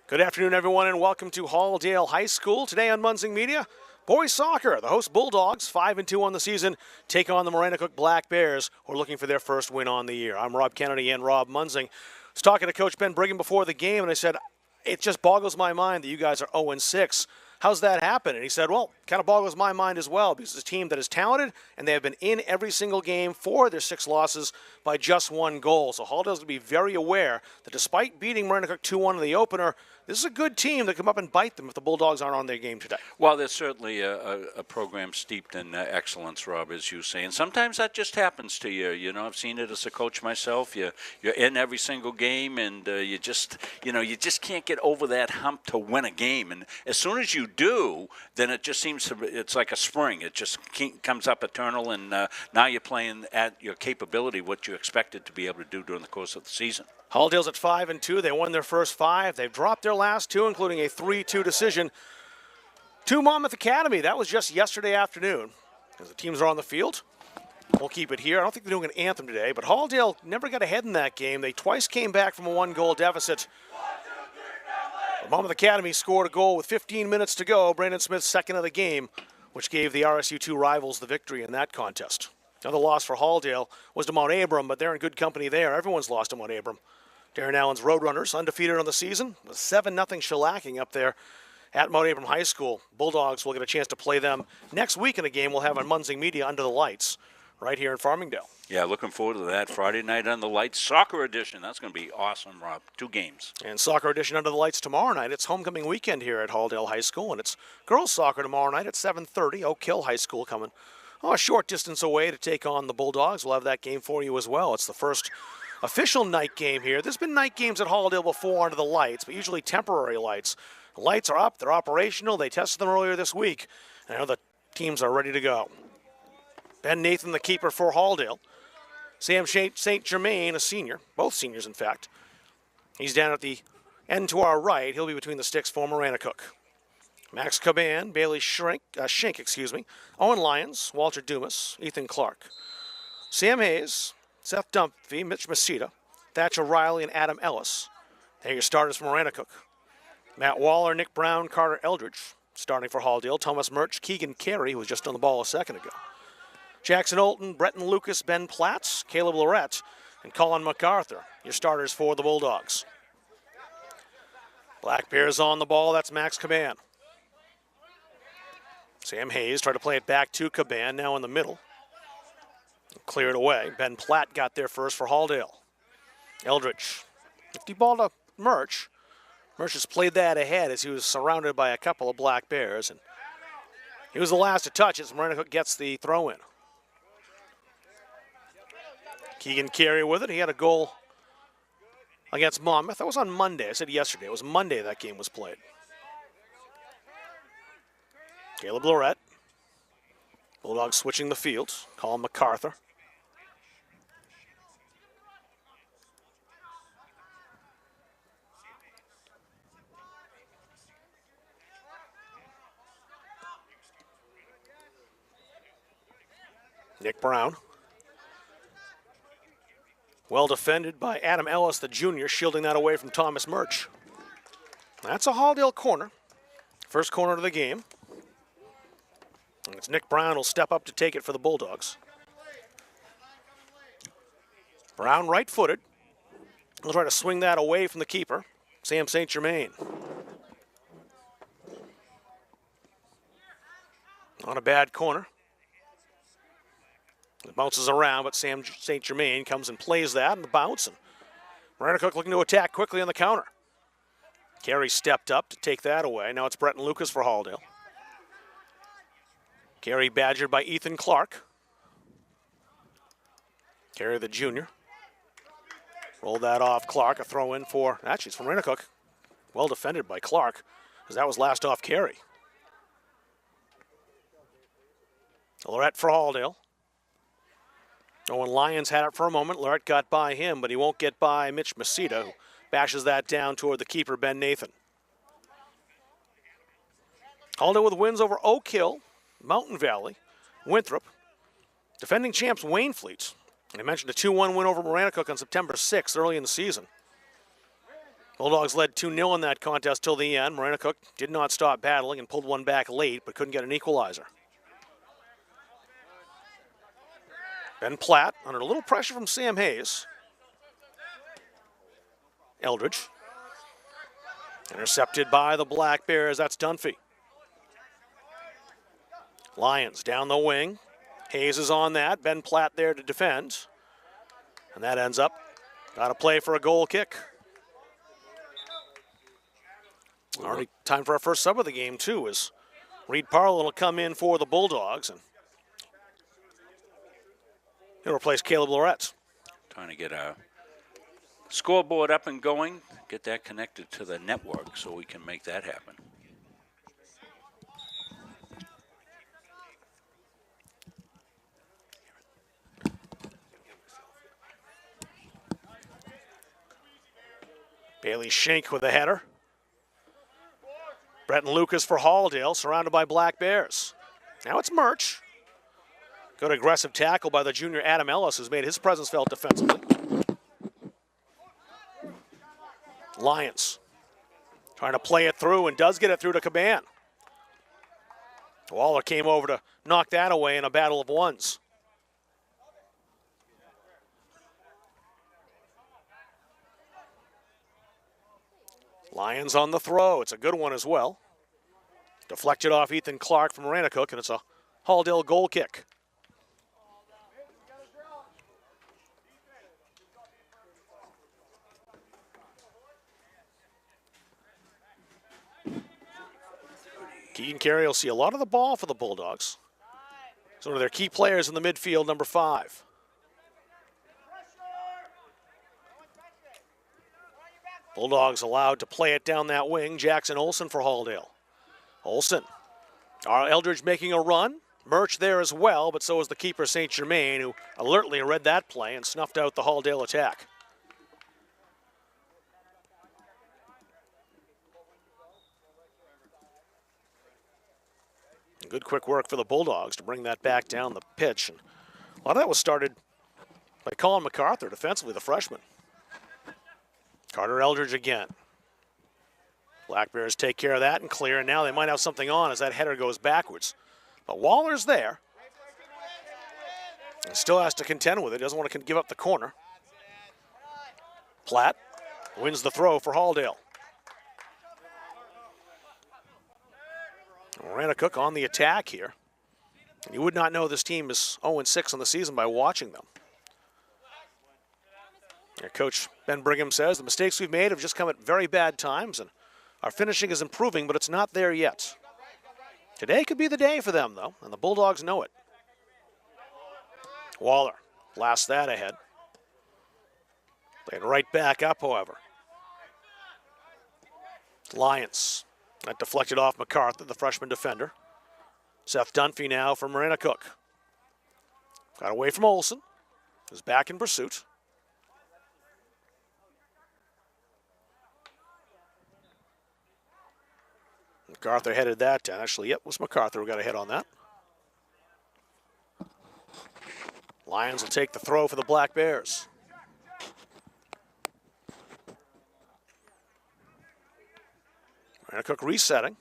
Good afternoon, everyone, and welcome to Halldale High School. Today on Munzing Media, boys soccer. The host Bulldogs, 5-2 on the season, take on the Maranacook Black Bears, who are looking for their first win on the year. I'm Rob Kennedy and Rob Munzing. I was talking to Coach Ben Brigham before the game, and I said, it just boggles my mind that you guys are 0-6. How's that happen? And he said, well, kind of boggles my mind as well, because it's a team that is talented, and they have been in every single game for their 6 losses by just 1 goal. So Halldale's going to be very aware that despite beating Maranacook 2-1 in the opener, this is a good team that come up and bite them if the Bulldogs aren't on their game today. Well, there's certainly a program steeped in excellence, Rob, as you say. And sometimes that just happens to you. You know, I've seen it as a coach myself. You're in every single game, and you just can't get over that hump to win a game. And as soon as you do, then it just seems it's like a spring. It just comes up eternal, and now you're playing at your capability, what you expected to be able to do during the course of the season. Halldale's at 5-2. They won their first 5. They've dropped their last 2, including a 3-2 decision to Monmouth Academy. That was just yesterday afternoon. As the teams are on the field, we'll keep it here. I don't think they're doing an anthem today, but Halldale never got ahead in that game. They twice came back from a 1-goal deficit. Monmouth Academy scored a goal with 15 minutes to go. Brandon Smith's second of the game, which gave the RSU2 rivals the victory in that contest. Another loss for Halldale was to Mount Abram, but they're in good company there. Everyone's lost to Mount Abram. Darren Allen's Roadrunners, undefeated on the season, with 7-0 shellacking up there at Mount Abram High School. Bulldogs will get a chance to play them next week in a game we'll have on Munzing Media Under the Lights right here in Farmingdale. Yeah, looking forward to that Friday night Under the Lights soccer edition. That's going to be awesome, Rob. 2 games. And soccer edition Under the Lights tomorrow night. It's homecoming weekend here at Halldale High School, and it's girls soccer tomorrow night at 7:30. Oak Hill High School coming a short distance away to take on the Bulldogs. We'll have that game for you as well. It's the first official night game here. There's been night games at Halldale before under the lights, but usually temporary lights. The lights are up. They're operational. They tested them earlier this week. And now the teams are ready to go. Ben Nathan, the keeper for Halldale. Sam St. Germain, a senior. Both seniors, in fact. He's down at the end to our right. He'll be between the sticks for Maranacook. Max Caban, Bailey Shink, Owen Lyons, Walter Dumas, Ethan Clark. Sam Hayes, Seth Dumphy, Mitch Masita, Thatcher Riley, and Adam Ellis. They're your starters from Maranacook. Matt Waller, Nick Brown, Carter Eldridge, starting for Halldale. Thomas Murch, Keegan Carey, who was just on the ball a second ago. Jackson Olton, Bretton Lucas, Ben Platts, Caleb Lorette, and Colin MacArthur, your starters for the Bulldogs. Black Bears on the ball, that's Max Caban. Sam Hayes tried to play it back to Caban, now in the middle. Cleared away. Ben Platt got there first for Halldale. Eldridge. 50 ball to Murch. Murch has played that ahead as he was surrounded by a couple of Black Bears. And he was the last to touch as Maranacook gets the throw in. Keegan Carey with it. He had a goal against Monmouth. That was on Monday. I said yesterday. It was Monday that game was played. Caleb Lorette. Bulldogs switching the field. Colin MacArthur. Nick Brown. Well defended by Adam Ellis, the junior, shielding that away from Thomas Murch. That's a Halldale corner. First corner of the game. And it's Nick Brown who'll step up to take it for the Bulldogs. Brown right-footed. He'll try to swing that away from the keeper, Sam St. Germain. On a bad corner. It bounces around, but Sam St. Germain comes and plays that and the bounce. And Maranacook looking to attack quickly on the counter. Carey stepped up to take that away. Now it's Bretton Lucas for Halldale. Carey badgered by Ethan Clark. Carey the junior. Roll that off Clark, a throw in for, actually it's from Maranacook. Well defended by Clark, because that was last off Carey. Lorette for Halldale. Owen Lyons had it for a moment. Lorette got by him, but he won't get by Mitch Masita, who bashes that down toward the keeper, Ben Nathan. Halldale with wins over Oak Hill, Mountain Valley, Winthrop, defending champs Waynfleet. And I mentioned a 2-1 win over Maranacook on September 6th early in the season. Bulldogs led 2-0 in that contest till the end. Maranacook did not stop battling and pulled one back late, but couldn't get an equalizer. Ben Platt under a little pressure from Sam Hayes. Eldridge. Intercepted by the Black Bears. That's Dunphy. Lions down the wing. Hayes is on that. Ben Platt there to defend. And that ends up, got to play for a goal kick. Already time for our first sub of the game, too, as Reed Parlin will come in for the Bulldogs. And he'll replace Caleb Lorette. Trying to get our scoreboard up and going, get that connected to the network so we can make that happen. Bailey Shink with a header. Breton Lucas for Halldale, surrounded by Black Bears. Now it's Murch. Good aggressive tackle by the junior Adam Ellis, who's made his presence felt defensively. Lions trying to play it through and does get it through to Caban. Waller came over to knock that away in a battle of ones. Lions on the throw. It's a good one as well. Deflected off Ethan Clark from Maranacook, and it's a Halldale goal kick. Keegan Carey will see a lot of the ball for the Bulldogs. He's one of their key players in the midfield, number 5. Bulldogs allowed to play it down that wing. Jackson Olsen for Halldale. Olsen. Eldridge making a run. Murch there as well, but so is the keeper, St. Germain, who alertly read that play and snuffed out the Halldale attack. Good quick work for the Bulldogs to bring that back down the pitch. And a lot of that was started by Colin MacArthur, defensively, the freshman. Carter Eldridge again. Black Bears take care of that and clear, and now they might have something on as that header goes backwards. But Waller's there. And still has to contend with it, doesn't want to give up the corner. Platt wins the throw for Halldale. Maranacook on the attack here. And you would not know this team is 0-6 on the season by watching them. Their coach Ben Brigham says the mistakes we've made have just come at very bad times, and our finishing is improving, but it's not there yet. Today could be the day for them, though, and the Bulldogs know it. Waller blasts that ahead. Played right back up, however. Lions. That deflected off MacArthur, the freshman defender. Seth Dunphy now for Maranacook. Got away from Olsen, who's back in pursuit. MacArthur headed that down. Actually, yep, it was MacArthur who got a hit on that. Lions will take the throw for the Black Bears. Maranacook resetting.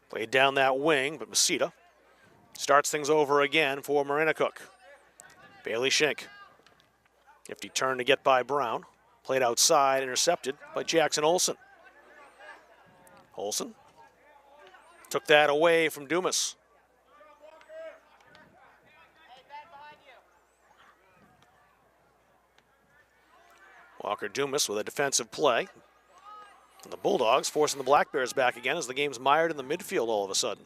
Played down that wing, but Masita starts things over again for Maranacook. Bailey Shink. Nifty turn to get by Brown. Played outside, intercepted by Jackson Olsen. Olsen took that away from Dumas. Walker Dumas with a defensive play. And the Bulldogs forcing the Black Bears back again as the game's mired in the midfield all of a sudden.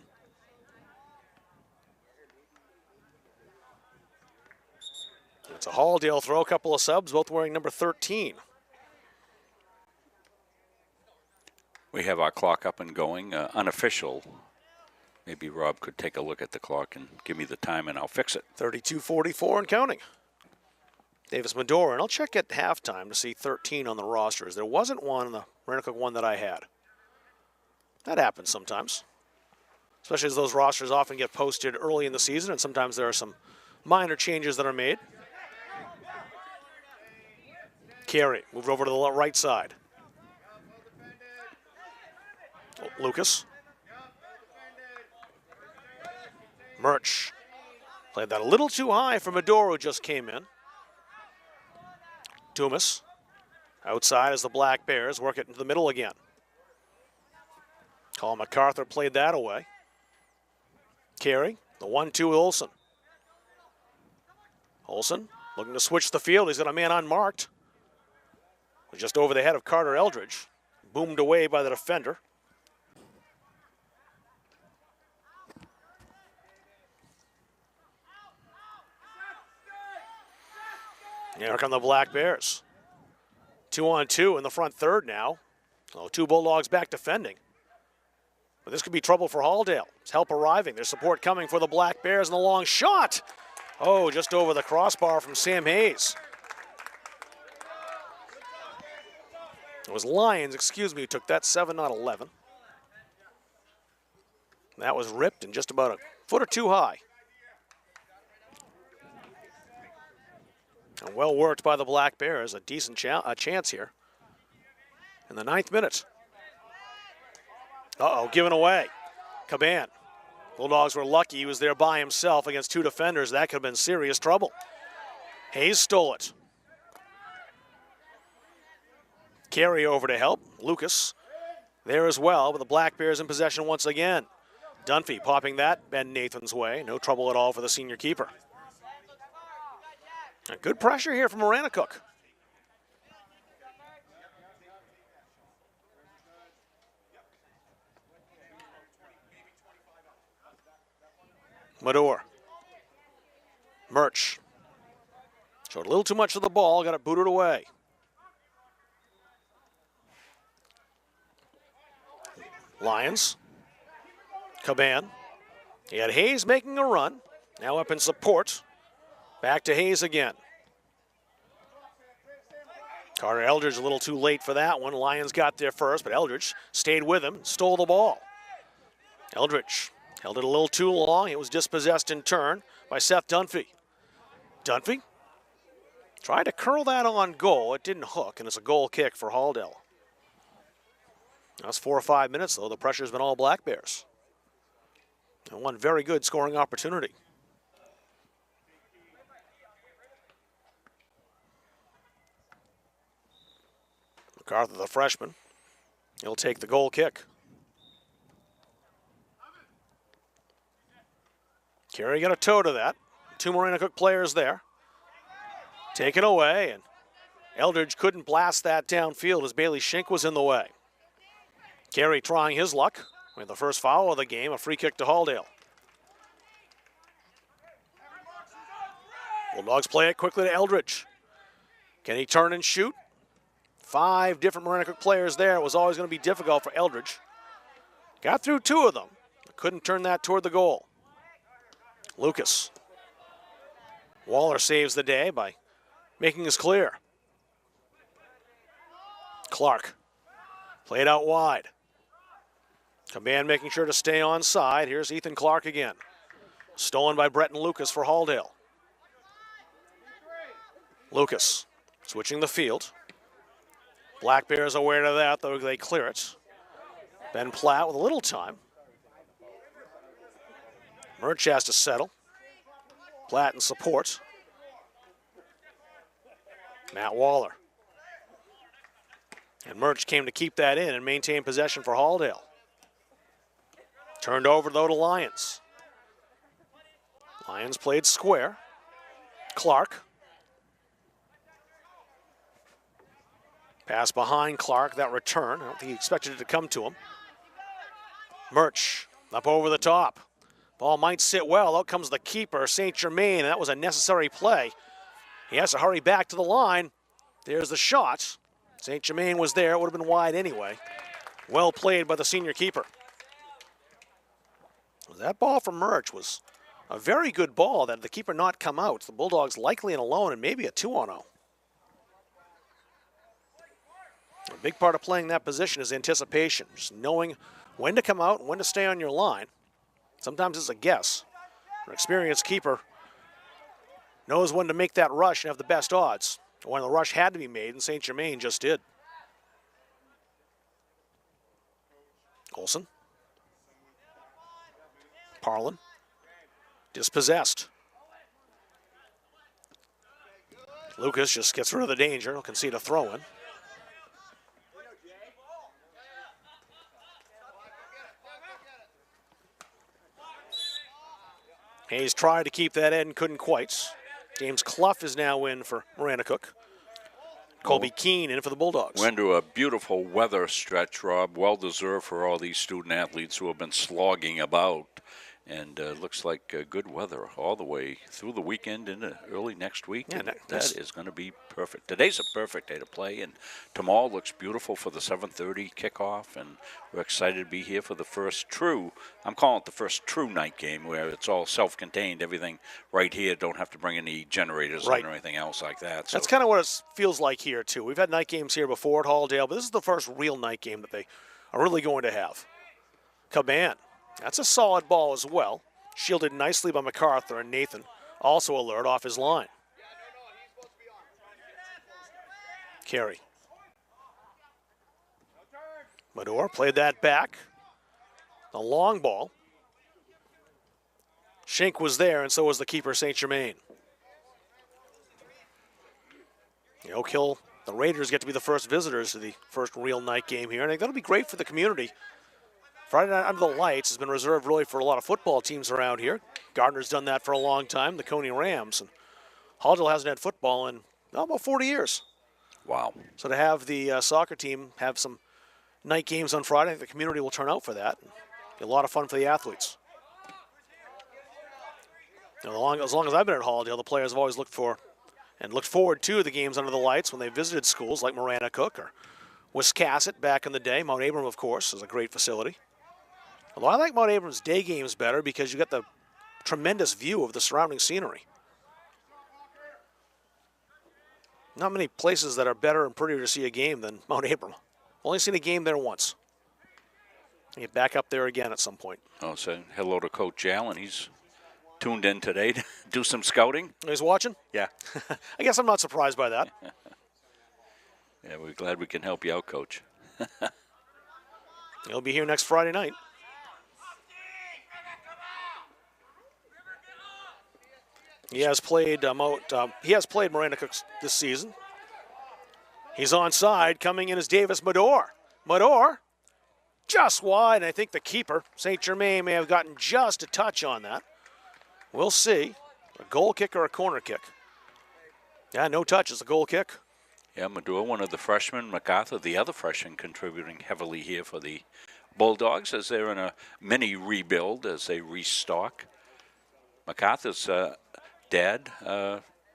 It's a Halldale throw, a couple of subs, both wearing number 13. We have our clock up and going, unofficial. Maybe Rob could take a look at the clock and give me the time and I'll fix it. 32:44 and counting. Davis Medora, and I'll check at halftime to see 13 on the rosters. There wasn't one in the Maranacook one that I had. That happens sometimes, especially as those rosters often get posted early in the season, and sometimes there are some minor changes that are made. Carey moved over to the right side. Lucas. Murch played that a little too high for Medora, who just came in. Dumas outside as the Black Bears work it into the middle again. Colin MacArthur played that away. Carey, the 1-2 with Olsen. Olsen looking to switch the field. He's got a man unmarked. Just over the head of Carter Eldridge. Boomed away by the defender. Here come the Black Bears. 2-on-2 in the front third now. So 2 Bulldogs back defending. But this could be trouble for Halldale. It's help arriving. There's support coming for the Black Bears, and the long shot. Oh, just over the crossbar from Sam Hayes. It was Lyons, who took that 7, not 11. That was ripped and just about a foot or two high. And well worked by the Black Bears. A decent chance here. In the 9th minute. Given away. Caban. Bulldogs were lucky he was there by himself against 2 defenders. That could have been serious trouble. Hayes stole it. Carey over to help. Lucas there as well, but the Black Bears in possession once again. Dunphy popping that Ben Nathan's way. No trouble at all for the senior keeper. A good pressure here from Maranacook. Medor. Murch. Showed a little too much of the ball, got it booted away. Lyons. Caban. He had Hayes making a run. Now up in support. Back to Hayes again. Carter Eldridge a little too late for that one. Lyons got there first, but Eldridge stayed with him, stole the ball. Eldridge held it a little too long. It was dispossessed in turn by Seth Dunphy. Dunphy tried to curl that on goal. It didn't hook, and it's a goal kick for Halldale. That's 4 or 5 minutes, though. The pressure's been all Black Bears. And one very good scoring opportunity. MacArthur, the freshman, he'll take the goal kick. Carey got a toe to that. 2 Maranacook players there. Taken away, and Eldridge couldn't blast that downfield as Bailey Shink was in the way. Carey trying his luck with the first foul of the game, a free kick to Halldale. Bulldogs play it quickly to Eldridge. Can he turn and shoot? 5 different Maranacook players there. It was always going to be difficult for Eldridge. Got through 2 of them, but couldn't turn that toward the goal. Lucas. Waller saves the day by making his clear. Clark. Played out wide. Caban making sure to stay on side. Here's Ethan Clark again. Stolen by Breton Lucas for Halldale. Lucas switching the field. Black Bears aware of that, though they clear it. Ben Platt with a little time. Murch has to settle. Platt in support. Matt Waller. And Murch came to keep that in and maintain possession for Halldale. Turned over, though, to Lyons. Lyons played square. Clark. Pass behind Clark, that return. I don't think he expected it to come to him. Murch up over the top. Ball might sit well. Out comes the keeper, St. Germain, and that was a necessary play. He has to hurry back to the line. There's the shot. St. Germain was there. It would have been wide anyway. Well played by the senior keeper. That ball from Murch was a very good ball that the keeper not come out. The Bulldogs likely in alone and maybe a 2-on-0. A big part of playing that position is anticipation, just knowing when to come out and when to stay on your line. Sometimes it's a guess. An experienced keeper knows when to make that rush and have the best odds. When the rush had to be made, and St. Germain just did. Olsen. Parlin. Dispossessed. Lucas just gets rid of the danger. He'll concede a throw-in. Hayes tried to keep that in, couldn't quite. James Clough is now in for Maranacook. Colby Keane in for the Bulldogs. We're into a beautiful weather stretch, Rob. Well-deserved for all these student-athletes who have been slogging about. And looks like good weather all the way through the weekend into early next week. Yeah, that is going to be perfect. Today's a perfect day to play, and tomorrow looks beautiful for the 7:30 kickoff. And we're excited to be here for the first true, I'm calling it the first true night game, where it's all self-contained, everything right here. Don't have to bring any generators in or anything else like that. So that's kind of what it feels like here, too. We've had night games here before at Halldale, but this is the first real night game that they are really going to have. Caban. That's a solid ball as well. Shielded nicely by MacArthur, and Nathan also alert off his line. Carey. Mador played that back. A long ball. Schenk was there, and so was the keeper, St. Germain. The Oak Hill, the Raiders get to be the first visitors to the first real night game here, and I think that'll be great for the community. Friday night under the lights has been reserved really for a lot of football teams around here. Gardner's done that for a long time, the Coney Rams. And Halldale hasn't had football in about 40 years. Wow. So to have the soccer team have some night games on Friday, I think the community will turn out for that. Be a lot of fun for the athletes. You know, as long as I've been at Halldale, the players have always looked forward to the games under the lights when they visited schools like Maranacook or Wiscasset back in the day. Mount Abram, of course, is a great facility. Although I like Mount Abram's day games better because you get the tremendous view of the surrounding scenery. Not many places that are better and prettier to see a game than Mount Abram. Only seen a game there once. Get back up there again at some point. Oh, so hello to Coach Allen. He's tuned in today to do some scouting. He's watching? Yeah. I guess I'm not surprised by that. Yeah, we're glad we can help you out, Coach. He'll be here next Friday night. He has played Maranacook this season. He's onside. Coming in is Davis Mador. Mador just wide. And I think the keeper, St. Germain, may have gotten just a touch on that. We'll see. A goal kick or a corner kick. Yeah, no touch. It's a goal kick. Yeah, Mador, one of the freshmen. MacArthur, the other freshman, contributing heavily here for the Bulldogs as they're in a mini rebuild as they restock. MacArthur's dad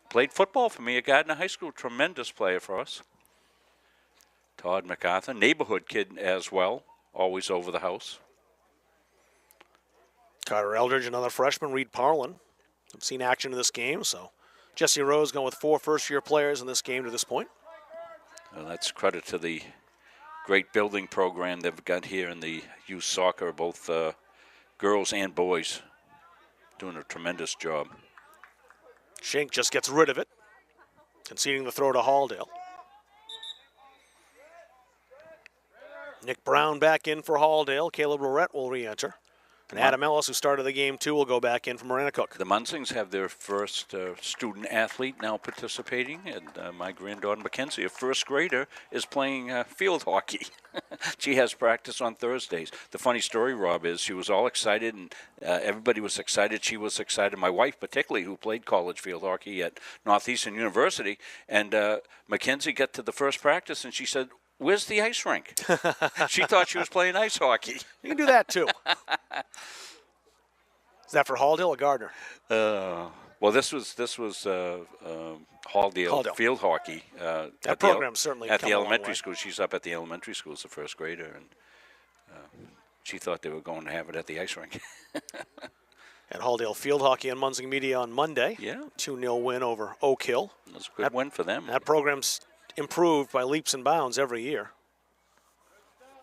played football for me at Gardner High School. Tremendous player for us. Todd MacArthur, neighborhood kid as well, always over the house. Carter Eldridge, another freshman. Reed Parlin. I've seen action in this game, so Jesse Rose going with 4 first-year players in this game to this point. Well, that's credit to the great building program they've got here in the youth soccer, both girls and boys doing a tremendous job. Schenk just gets rid of it, conceding the throw to Halldale. Nick Brown back in for Halldale. Caleb Lorette will re-enter. And Adam Ellis, who started the game too, will go back in for Maranacook. The Munsings have their first student athlete now participating, and my granddaughter Mackenzie, a first grader, is playing field hockey. She has practice on Thursdays. The funny story, Rob, is she was all excited, and everybody was excited. She was excited. My wife, particularly, who played college field hockey at Northeastern University, and Mackenzie got to the first practice, and she said, "Where's the ice rink?" She thought she was playing ice hockey. You can do that too. Is that for Halldale or Gardner? Well, this was Halldale field hockey. That program's certainly at come the a long elementary way. school. She's up at the elementary school as a first grader, and she thought they were going to have it at the ice rink. At Halldale field hockey on Munsing Media on Monday. Yeah. 2-0 win over Oak Hill. It was a good win for them. That program's improved by leaps and bounds every year.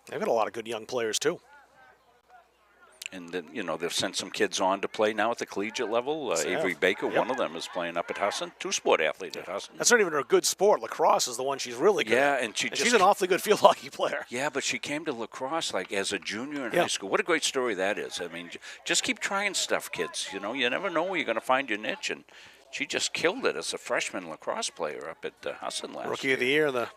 They've got a lot of good young players too. And then, they've sent some kids on to play now at the collegiate level. Avery Baker, one of them, is playing up at Husson. Two-sport athlete at Husson. That's not even a good sport. Lacrosse is the one she's really good at. And she's an awfully good field hockey player. Yeah, but she came to lacrosse like as a junior in high school. What a great story that is. I mean, just keep trying stuff, kids. You never know where you're going to find your niche. And she just killed it as a freshman lacrosse player up at Husson last year. Rookie of the year in the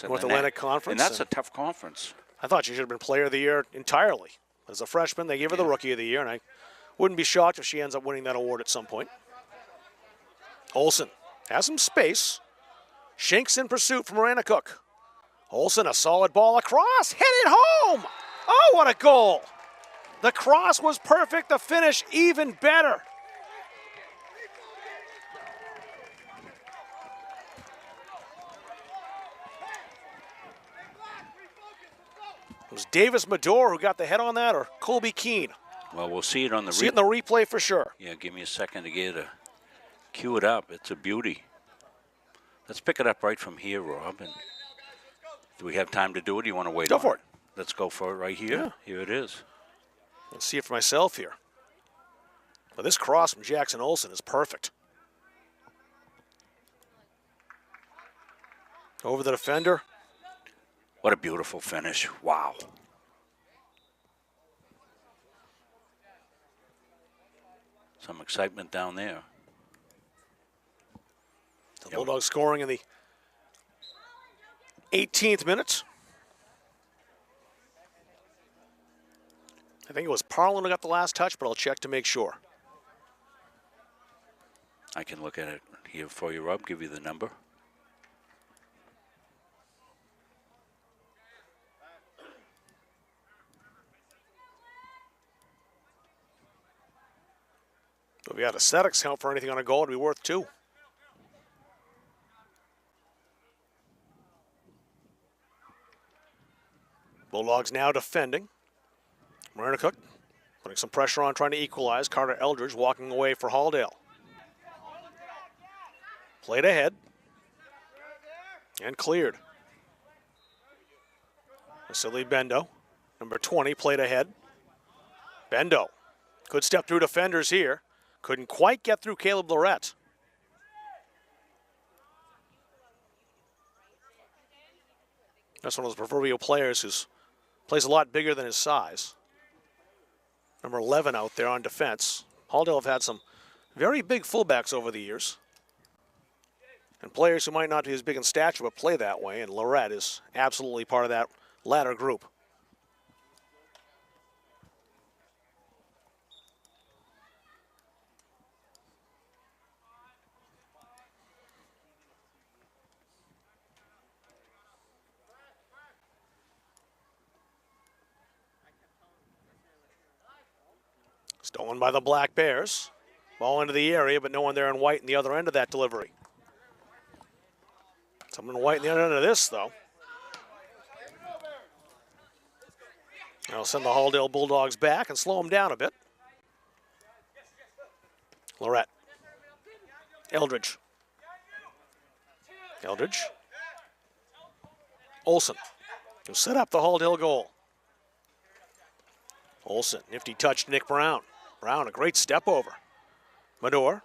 North Atlantic Conference. And that's a tough conference. I thought she should have been player of the year entirely. As a freshman, they gave her the Rookie of the Year, and I wouldn't be shocked if she ends up winning that award at some point. Olsen has some space. Shinks in pursuit from Maranacook. Olsen, a solid ball across, hit it home! Oh, what a goal! The cross was perfect, the finish even better. It was Davis Mador who got the head on that, or Colby Keene? Well, we'll see it on the replay. See it in the replay for sure. Yeah, give me a second to get to cue it up. It's a beauty. Let's pick it up right from here, Rob. And do we have time to do it? Do you want to wait? Go for it. Let's go for it right here. Yeah. Here it is. I'll see it for myself here. But this cross from Jackson Olsen is perfect. Over the defender. What a beautiful finish. Wow. Some excitement down there. The Bulldogs scoring in the 18th minute. I think it was Parlin who got the last touch, but I'll check to make sure. I can look at it here for you, Rob, give you the number. If we had a statics count for anything on a goal, it'd be worth 2. Bulldogs now defending. Maranacook putting some pressure on, trying to equalize. Carter Eldridge walking away for Halldale. Played ahead. And cleared. Vasily Bendo, number 20, played ahead. Bendo could step through defenders here. Couldn't quite get through Caleb Lorette. That's one of those proverbial players who plays a lot bigger than his size. Number 11 out there on defense. Halldale have had some very big fullbacks over the years. And players who might not be as big in stature but play that way, and Lorette is absolutely part of that latter group. Stolen by the Black Bears. Ball into the area, but no one there in white in the other end of that delivery. Someone in white in the other end of this, though. I'll send the Halldale Bulldogs back and slow them down a bit. Lorette. Eldridge. Eldridge. Olsen, who set up the Halldale goal. Olsen, nifty touch to Nick Brown. Brown, a great step over. Mador.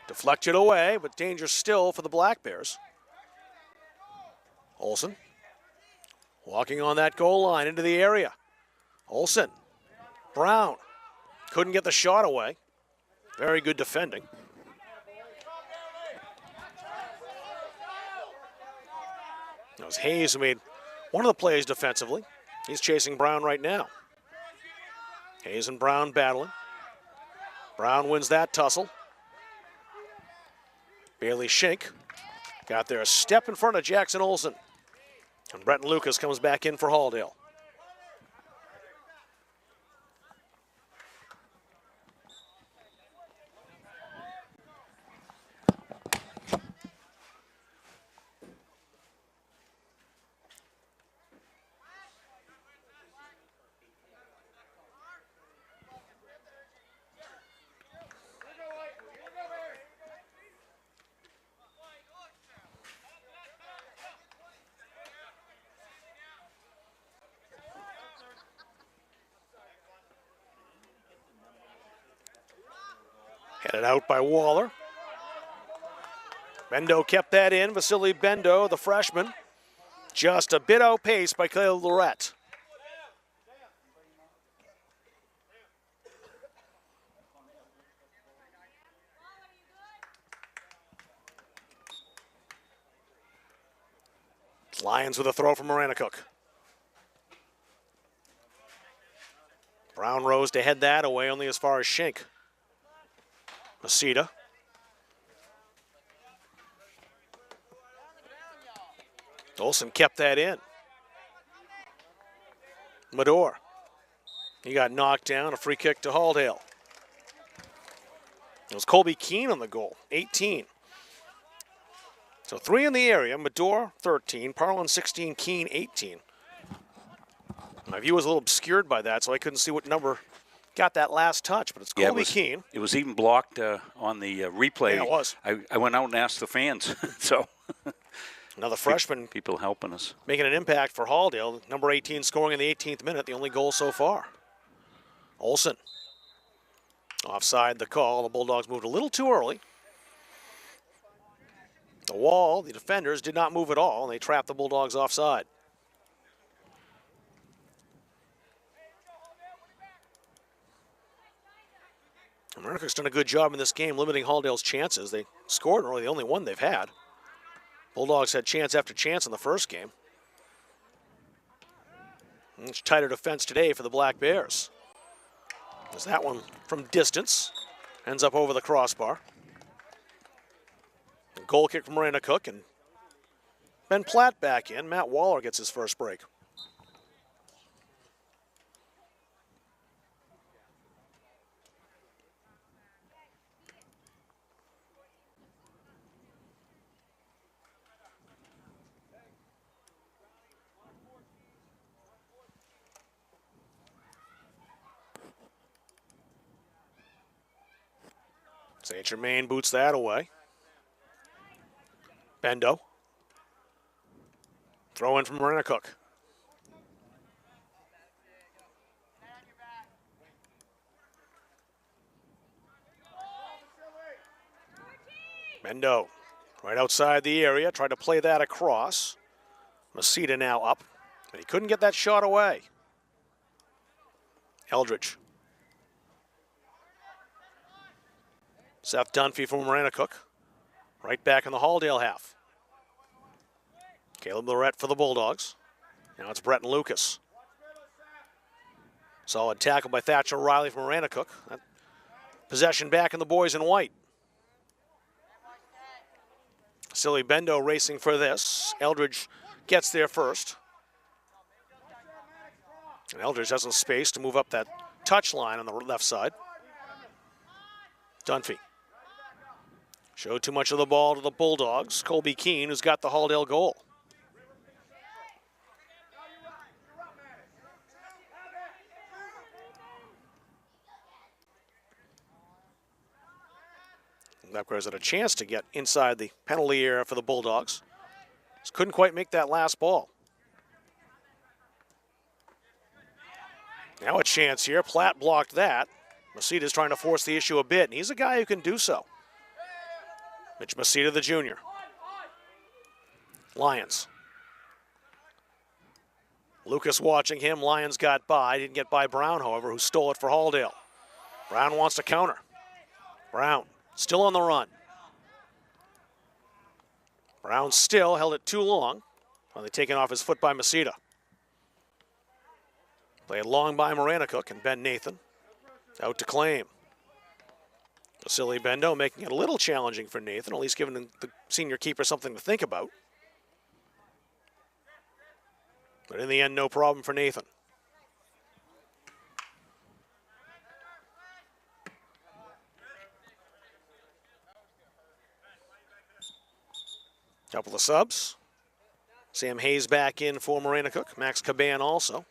Deflected away, but danger still for the Black Bears. Olsen. Walking on that goal line into the area. Olsen. Brown. Couldn't get the shot away. Very good defending. That was Hayes who made one of the plays defensively. He's chasing Brown right now. Hayes and Brown battling. Brown wins that tussle. Bailey Schink got there a step in front of Jackson Olsen. And Brenton Lucas comes back in for Halldale. Headed out by Waller. Bendo kept that in. Vasily Bendo, the freshman, just a bit outpaced by Caleb Lorette. Lions with a throw from Maranacook. Brown rose to head that away only as far as Schenk. Masita. Olsen kept that in. Mador. He got knocked down. A free kick to Halldale. It was Colby Keene on the goal, 18. So 3 in the area. Mador, 13. Parlin, 16. Keene, 18. My view was a little obscured by that, so I couldn't see what number got that last touch, but it's Colby Keene. It was even blocked on the replay. Yeah, it was. I went out and asked the fans, so... Another freshman. People helping us. Making an impact for Halldale. Number 18 scoring in the 18th minute, the only goal so far. Olsen. Offside the call. The Bulldogs moved a little too early. The wall, the defenders did not move at all, and they trapped the Bulldogs offside. Maranacook's done a good job in this game limiting Halldale's chances. They scored early, the only one they've had. Bulldogs had chance after chance in the first game. Much tighter defense today for the Black Bears. As that one from distance ends up over the crossbar. A goal kick from Maranacook, and Ben Platt back in. Matt Waller gets his first break. St. Germain boots that away. Bendo. Throw in from Maranacook. Bendo right outside the area, tried to play that across. Masita now up, but he couldn't get that shot away. Eldridge. Seth Dunphy from Maranacook. Right back in the Halldale half. Caleb Lorette for the Bulldogs. Now it's Brett and Lucas. Solid tackle by Thatcher Riley from Maranacook. That possession back in the boys in white. Silly Bendo racing for this. Eldridge gets there first. And Eldridge has some space to move up that touch line on the left side. Dunphy. Showed too much of the ball to the Bulldogs. Colby Keene, who's got the Halldale goal. Lepkers had a chance to get inside the penalty area for the Bulldogs. Just couldn't quite make that last ball. Now a chance here. Platt blocked that. Masita's trying to force the issue a bit, and he's a guy who can do so. Mitch Masita, the junior. Lions. Lucas watching him. Lions got by. Didn't get by Brown, however, who stole it for Halldale. Brown wants to counter. Brown still on the run. Brown still held it too long. Finally taken off his foot by Masita. Played long by Maranacook and Ben Nathan. Out to claim. Vasily Bendo making it a little challenging for Nathan, at least giving the senior keeper something to think about. But in the end, no problem for Nathan. Couple of subs. Sam Hayes back in for Maranacook. Max Caban also.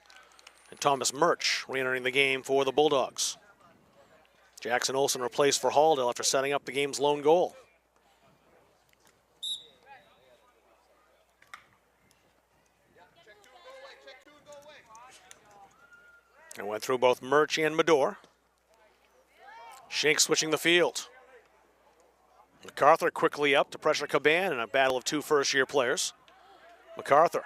And Thomas Murch re-entering the game for the Bulldogs. Jackson Olsen replaced for Halldale after setting up the game's lone goal. And went through both Murch and Mador. Schenk switching the field. MacArthur quickly up to pressure Caban in a battle of two first-year players. MacArthur.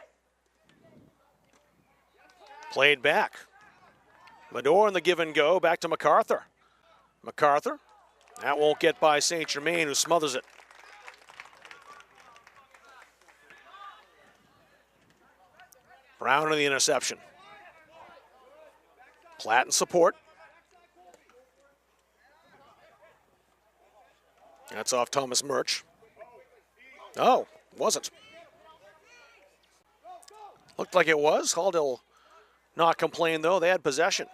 Played back. Medor in the give and go, back to MacArthur. MacArthur. That won't get by St. Germain, who smothers it. Brown in the interception. Platt in support. That's off Thomas Murch. Oh, wasn't. Looked like it was. Halldale not complain, though. They had possession.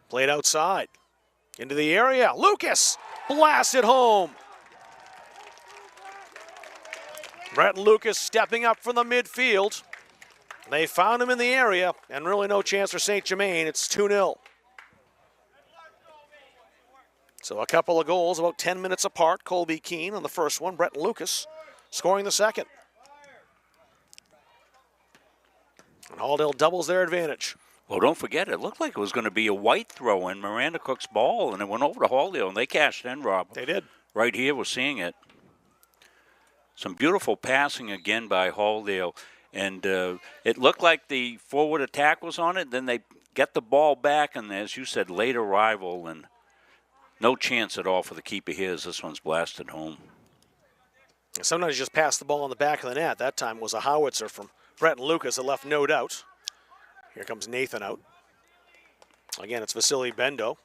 Played outside. Into the area. Lucas blasted home. Brett Lucas stepping up from the midfield. They found him in the area, and really no chance for St. Germain. It's 2-0. So a couple of goals about 10 minutes apart. Colby Keene on the first one. Brett Lucas scoring the second. And Halldale doubles their advantage. Well, don't forget, it looked like it was going to be a white throw in Maranacook's ball, and it went over to Halldale, and they cashed in, Rob. They did. Right here, we're seeing it. Some beautiful passing again by Halldale. And it looked like the forward attack was on it. Then they get the ball back, and as you said, late arrival, and no chance at all for the keeper here as this one's blasted home. Sometimes you just pass the ball in the back of the net. That time was a howitzer from Brett and Lucas that left no doubt. Here comes Nathan out. Again, it's Vasily Bendo.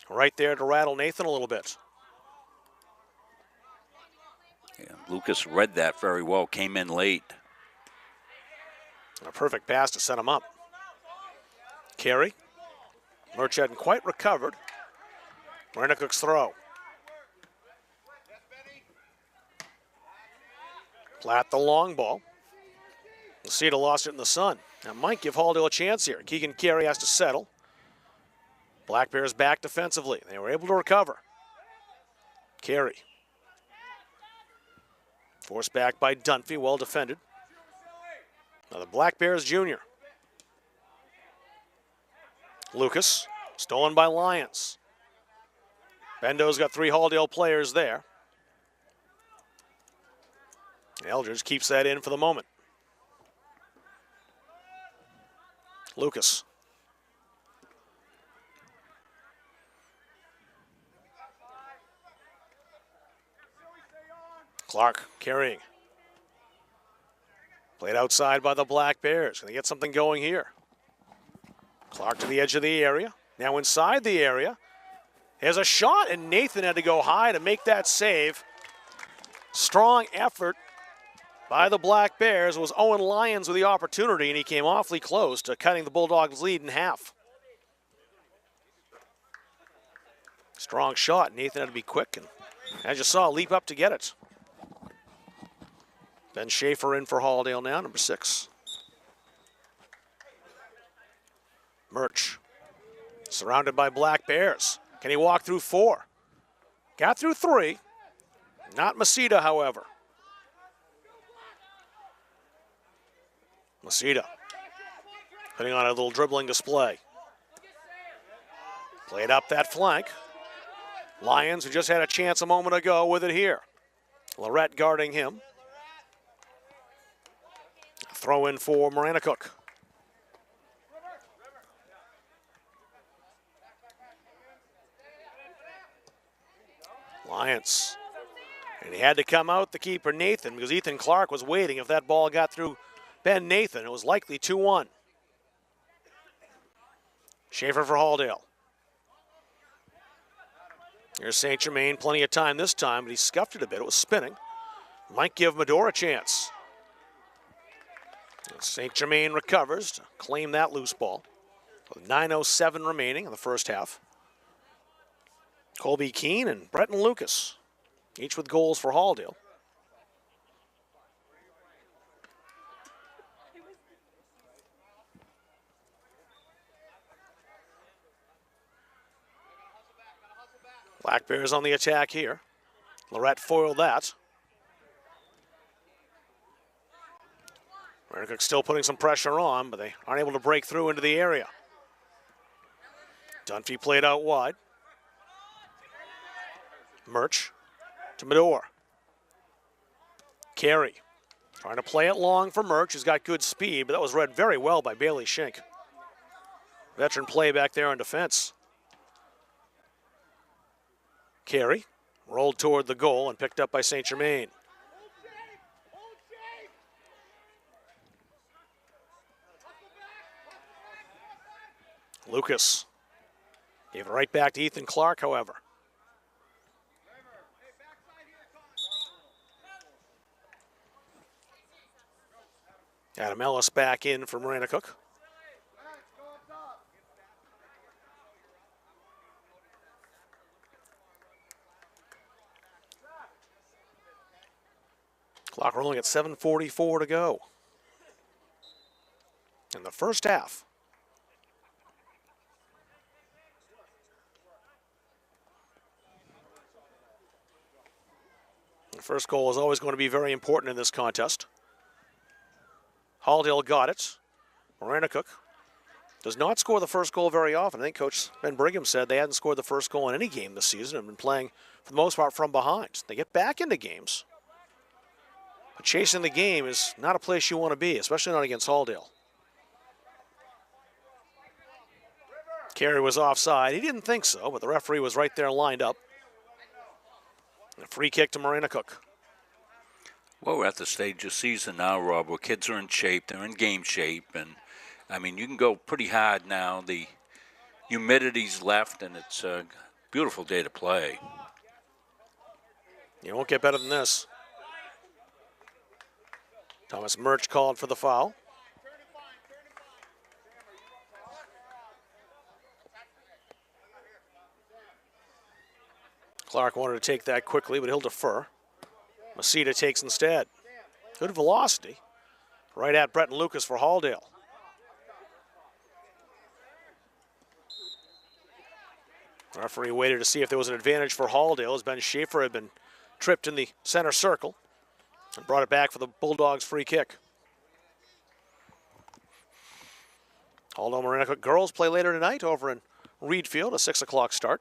Right there to rattle Nathan a little bit. Yeah, Lucas read that very well, came in late. A perfect pass to set him up. Carey. Murch hadn't quite recovered. Maranacook's throw. Platt the long ball. Lucida lost it in the sun. That might give Halldale a chance here. Keegan Carey has to settle. Black Bears back defensively. They were able to recover. Carey. Forced back by Dunphy, well defended. Now the Black Bears junior. Lucas, stolen by Lyons. Bendo's got three Halldale players there. Eldridge keeps that in for the moment. Lucas. Clark carrying. Played outside by the Black Bears. Can they get something going here? Clark to the edge of the area. Now inside the area. There's a shot, and Nathan had to go high to make that save. Strong effort by the Black Bears. It was Owen Lyons with the opportunity, and he came awfully close to cutting the Bulldogs' lead in half. Strong shot. Nathan had to be quick, and as you saw, leap up to get it. Ben Schaefer in for Halldale now, number 6. Murch, surrounded by Black Bears. Can he walk through 4? Got through 3. Not Masita, however. Masita putting on a little dribbling display. Played up that flank. Lyons, who just had a chance a moment ago, with it here. Lorette guarding him. Throw in for Maranacook. Lyons. And he had to come out, the keeper, Nathan, because Ethan Clark was waiting. If that ball got through Ben Nathan, it was likely 2-1. Schaefer for Halldale. Here's St. Germain, plenty of time this time, but he scuffed it a bit. It was spinning. Might give Medor a chance. St. Germain recovers to claim that loose ball. With 9:07 remaining in the first half. Colby Keene and Bretton Lucas, each with goals for Halldale. Black Bears on the attack here. Lorette foiled that. Maranacook still putting some pressure on, but they aren't able to break through into the area. Dunphy played out wide. Murch to Medor. Carey trying to play it long for Murch. He's got good speed, but that was read very well by Bailey Schink. Veteran play back there on defense. Carey rolled toward the goal and picked up by St. Germain. Lucas gave it right back to Ethan Clark, however. Adam Ellis back in for Maranacook. Clock rolling at 7:44 to go in the first half. The first goal is always going to be very important in this contest. Halldale got it. Maranacook does not score the first goal very often. I think Coach Ben Brigham said they hadn't scored the first goal in any game this season and been playing, for the most part, from behind. They get back into games. But chasing the game is not a place you want to be, especially not against Halldale. Carey was offside. He didn't think so, but the referee was right there lined up. A free kick to Maranacook. Well, we're at the stage of season now, Rob, where kids are in shape. They're in game shape. And, I mean, you can go pretty hard now. The humidity's left, and it's a beautiful day to play. You won't get better than this. Thomas Murch called for the foul. Clark wanted to take that quickly, but he'll defer. Masita takes instead. Good velocity. Right at Brett and Lucas for Halldale. The referee waited to see if there was an advantage for Halldale as Ben Schaefer had been tripped in the center circle and brought it back for the Bulldogs' free kick. Halldale Maranacook girls play later tonight over in Reedfield, a 6 o'clock start.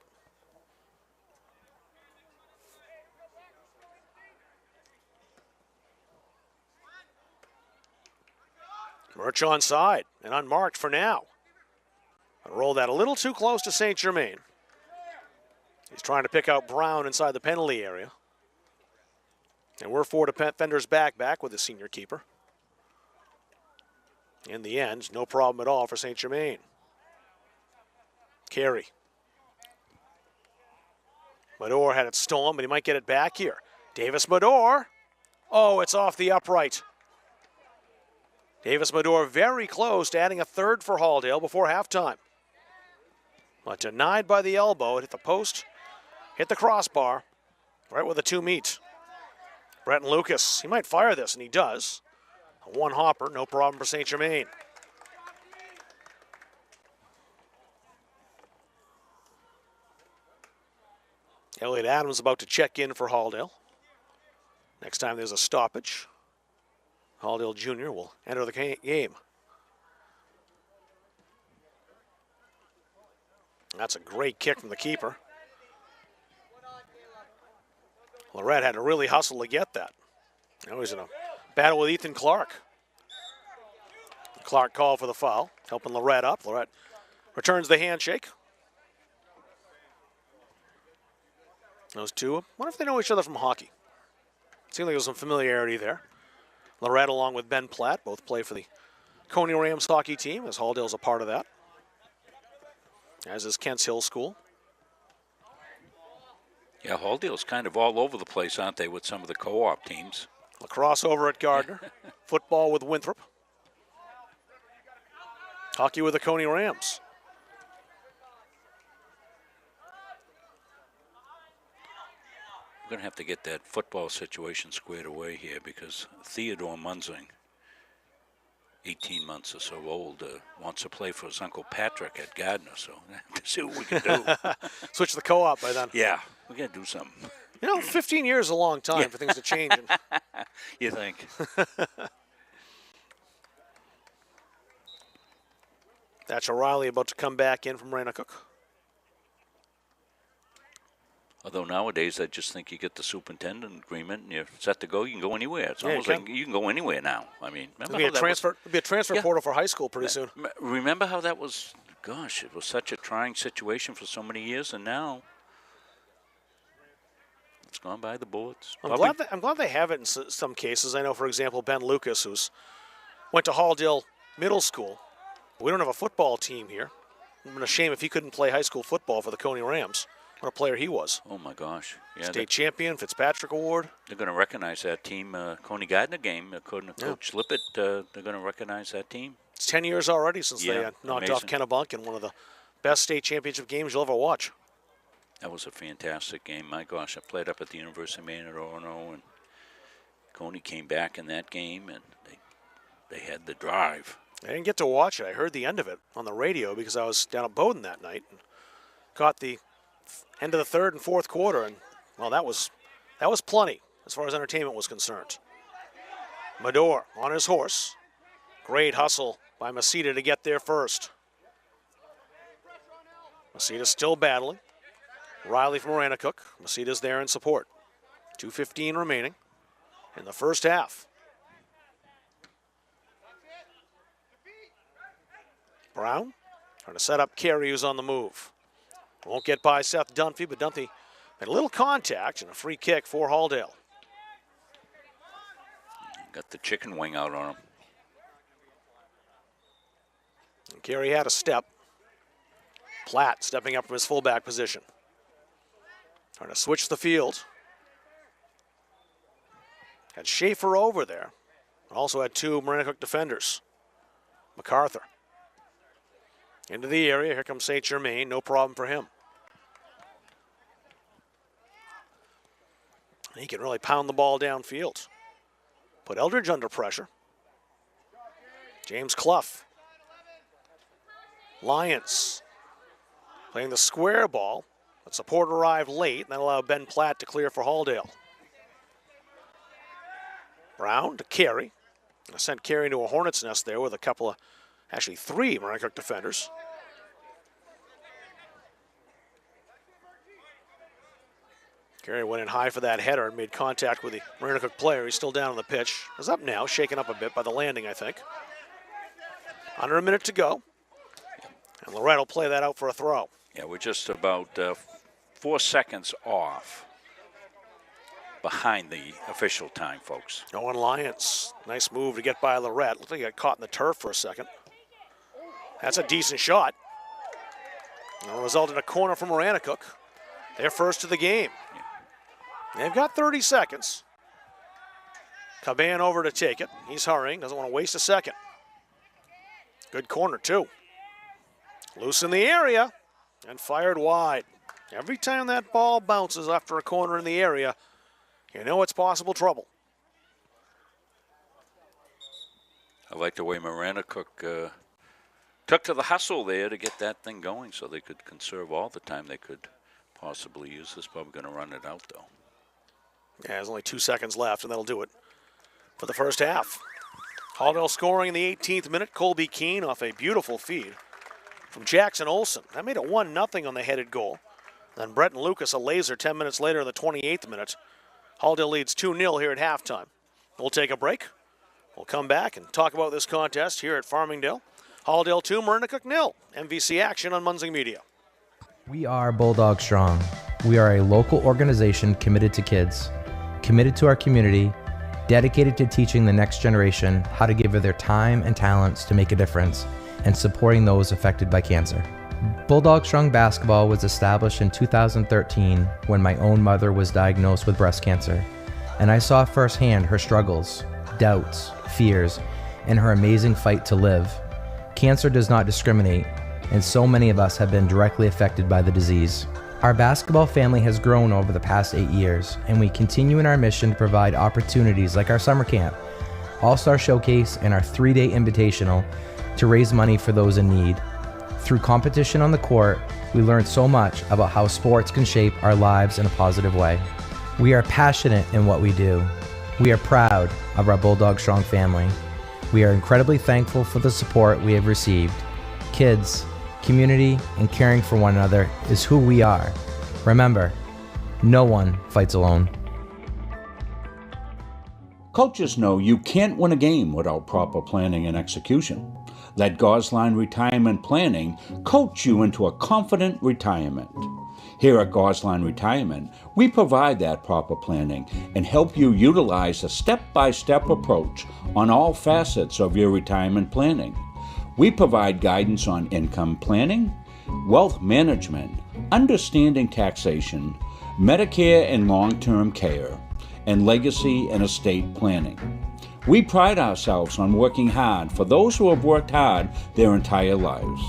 Murch onside and unmarked for now. I rolled that a little too close to St. Germain. He's trying to pick out Brown inside the penalty area. And we're 4 defenders back with the senior keeper. In the end, no problem at all for St. Germain. Carey. Medor had it stolen, but he might get it back here. Davis Medor. Oh, it's off the upright. Davis Medor very close to adding a third for Halldale before halftime. But denied by the elbow. It hit the post, hit the crossbar, right where the two meet. Brett and Lucas, he might fire this, and he does. A one hopper, no problem for St. Germain. Elliot Adams about to check in for Halldale. Next time there's a stoppage, Halldale Jr. will enter the game. That's a great kick from the keeper. Lorette had to really hustle to get that. Now he's in a battle with Ethan Clark. Clark called for the foul, helping Lorette up. Lorette returns the handshake. Those two, I wonder if they know each other from hockey. Seems like there's some familiarity there. Lorette along with Ben Platt both play for the Coney Rams hockey team, as Halldale's a part of that, as is Kent's Hill School. Yeah, Halldale's kind of all over the place, aren't they, with some of the co-op teams? Lacrosse over at Gardner. Football with Winthrop. Hockey with the Coney Rams. We're going to have to get that football situation squared away here, because Theodore Munzing, 18 months or so old, wants to play for his Uncle Patrick at Gardner, so let's see what we can do. Switch the co-op by then. Yeah, we got to do something. You know, 15 years is a long time for things to change. You think? That's O'Reilly about to come back in from Maranacook. Although nowadays, I just think you get the superintendent agreement and you're set to go. You can go anywhere. It's Yeah, you almost like you can go anywhere now. I mean, remember It'll how that was? be a transfer Yeah. portal for high school pretty soon. Remember how that was? Gosh, it was such a trying situation for so many years, and now it's gone by the boards. I'm glad they have it in some cases. I know, for example, Ben Lucas, who's went to Halldale Middle School. We don't have a football team here. It would have been a shame if he couldn't play high school football for the Coney Rams. What a player he was. Oh, my gosh. Yeah, State champion, Fitzpatrick Award. They're going to recognize that team. Coney Gardner game, according to Coach Lippett, they're going to recognize that team. It's 10 years already since they knocked off Kennebunk in one of the best state championship games you'll ever watch. That was a fantastic game. My gosh, I played up at the University of Maine at Orono, and Coney came back in that game, and they had the drive. I didn't get to watch it. I heard the end of it on the radio because I was down at Bowdoin that night and caught the end of the third and fourth quarter, and well, that was plenty as far as entertainment was concerned. Mador on his horse. Great hustle by Masita to get there first. Masita still battling. Riley from Maranacook. Masita's there in support. 2:15 remaining in the first half. Brown trying to set up Carey, who's on the move. Won't get by Seth Dunphy, but Dunphy had a little contact and a free kick for Halldale. Got the chicken wing out on him. And Carey had a step. Platt stepping up from his fullback position. Trying to switch the field. Had Schaefer over there. Also had two Maranacook defenders. MacArthur. Into the area. Here comes St. Germain. No problem for him. He can really pound the ball downfield. Put Eldridge under pressure. James Clough. Lions playing the square ball. But support arrived late, and that allowed Ben Platt to clear for Halldale. Brown to Carey. Sent Carey into a hornet's nest there with a couple of, actually three Maranacook defenders. Carey went in high for that header and made contact with the Maranacook player. He's still down on the pitch. Is up now, shaken up a bit by the landing, I think. Under a minute to go. And Lorette will play that out for a throw. Yeah, we're just about 4 seconds off behind the official time, folks. Owen Lyons, nice move to get by Lorette. Looks like he got caught in the turf for a second. That's a decent shot. It'll result in a corner from Maranacook. They're first to the game. They've got 30 seconds. Caban over to take it. He's hurrying, doesn't want to waste a second. Good corner, too. Loose in the area and fired wide. Every time that ball bounces after a corner in the area, you know it's possible trouble. I like the way Maranacook took to the hustle there to get that thing going so they could conserve all the time they could possibly use. This probably going to run it out, though. Yeah, there's only 2 seconds left, and that'll do it for the first half. Halldale scoring in the 18th minute. Colby Keene off a beautiful feed from Jackson Olson. That made it 1-0 on the headed goal. Then Breton Lucas, a laser 10 minutes later in the 28th minute. Halldale leads 2-0 here at halftime. We'll take a break. We'll come back and talk about this contest here at Farmingdale. Halldale 2, Maranacook 0. MVC action on Munzing Media. We are Bulldog Strong. We are a local organization committed to kids, committed to our community, dedicated to teaching the next generation how to give their time and talents to make a difference, and supporting those affected by cancer. Bulldog Strong Basketball was established in 2013 when my own mother was diagnosed with breast cancer, and I saw firsthand her struggles, doubts, fears, and her amazing fight to live. Cancer does not discriminate, and so many of us have been directly affected by the disease. Our basketball family has grown over the past 8 years, and we continue in our mission to provide opportunities like our summer camp, All-Star Showcase, and our 3-day invitational to raise money for those in need. Through competition on the court, we learned so much about how sports can shape our lives in a positive way. We are passionate in what we do. We are proud of our Bulldog Strong family. We are incredibly thankful for the support we have received. Kids, community, and caring for one another is who we are. Remember, No one fights alone. Coaches know you can't win a game without proper planning and execution. Let Gosline Retirement Planning coach you into a confident retirement. Here at Gosline Retirement, we provide that proper planning and help you utilize a step-by-step approach on all facets of your retirement planning. We provide guidance on income planning, wealth management, understanding taxation, Medicare and long-term care, and legacy and estate planning. We pride ourselves on working hard for those who have worked hard their entire lives.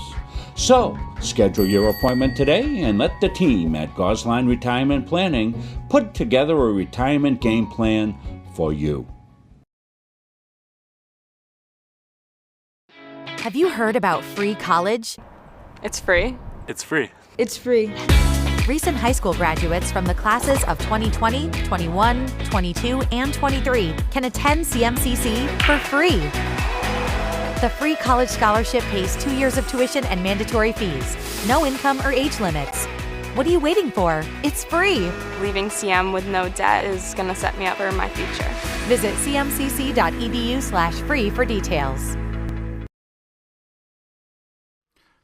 So, schedule your appointment today and let the team at Gosline Retirement Planning put together a retirement game plan for you. Have you heard about free college? It's free. It's free. It's free. Recent high school graduates from the classes of 2020, 21, 22, and 23 can attend CMCC for free. The free college scholarship pays 2 years of tuition and mandatory fees. No income or age limits. What are you waiting for? It's free. Leaving CM with no debt is going to set me up for my future. Visit cmcc.edu/free for details.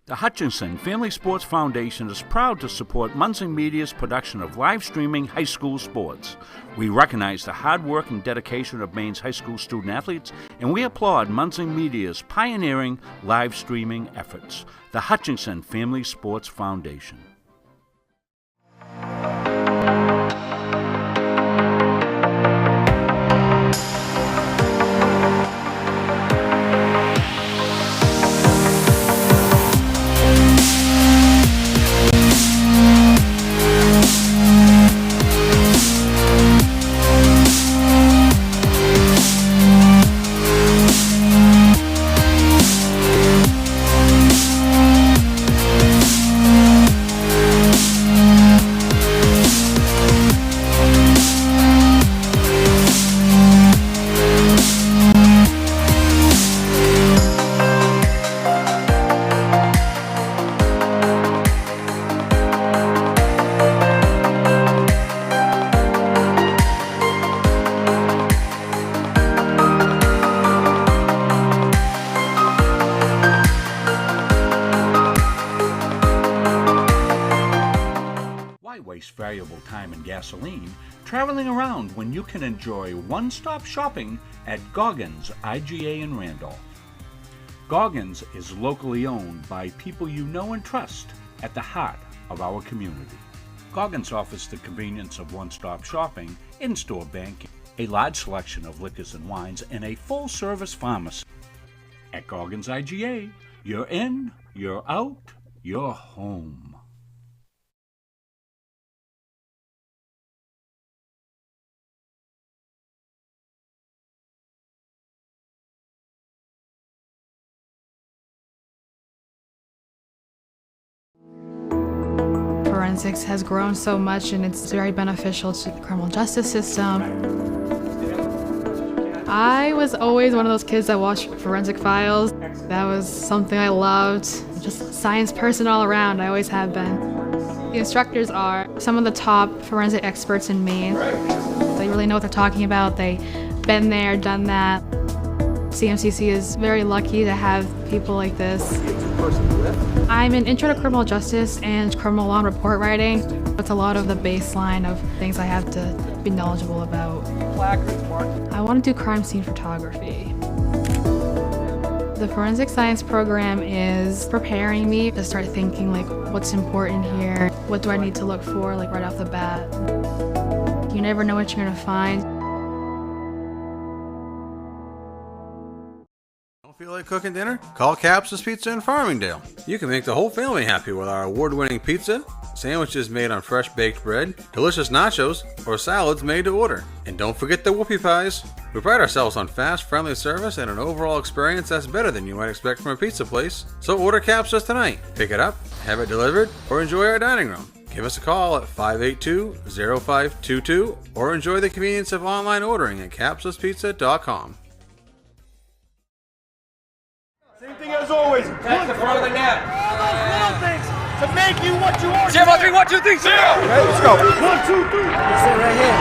The Hutchinson Family Sports Foundation is proud to support Munson Media's production of live streaming high school sports. We recognize the hard work and dedication of Maine's high school student athletes, and we applaud Munson Media's pioneering live streaming efforts. The Hutchinson Family Sports Foundation. Valuable time and gasoline traveling around when you can enjoy one-stop shopping at Goggins IGA in Randolph. Goggins is locally owned by people you know and trust at the heart of our community. Goggins offers the convenience of one-stop shopping, in-store banking, a large selection of liquors and wines, and a full-service pharmacy. At Goggins IGA, you're in, you're out, you're home. Forensics has grown so much and it's very beneficial to the criminal justice system. I was always one of those kids that watched Forensic Files. That was something I loved. Just a science person all around, I always have been. The instructors are some of the top forensic experts in Maine. They really know what they're talking about. They've been there, done that. CMCC is very lucky to have people like this. I'm an intro to criminal justice and criminal law and report writing. It's a lot of the baseline of things I have to be knowledgeable about. I want to do crime scene photography. The forensic science program is preparing me to start thinking like what's important here, what do I need to look for like right off the bat. You never know what you're going to find. Feel like cooking dinner? Call Capsa's Pizza in Farmingdale. You can make the whole family happy with our award-winning pizza, sandwiches made on fresh baked bread, delicious nachos, or salads made to order. And don't forget the whoopie pies. We pride ourselves on fast, friendly service and an overall experience that's better than you might expect from a pizza place. So order Capsa's tonight. Pick it up, have it delivered, or enjoy our dining room. Give us a call at 582-0522 or enjoy the convenience of online ordering at capsaspizza.com. Same thing as always. That's the front of the net. Little things. to make you what you are. 0, 3, 1, 2, 3, 0. Okay, let's go. 1, 2, 3. That's it right here.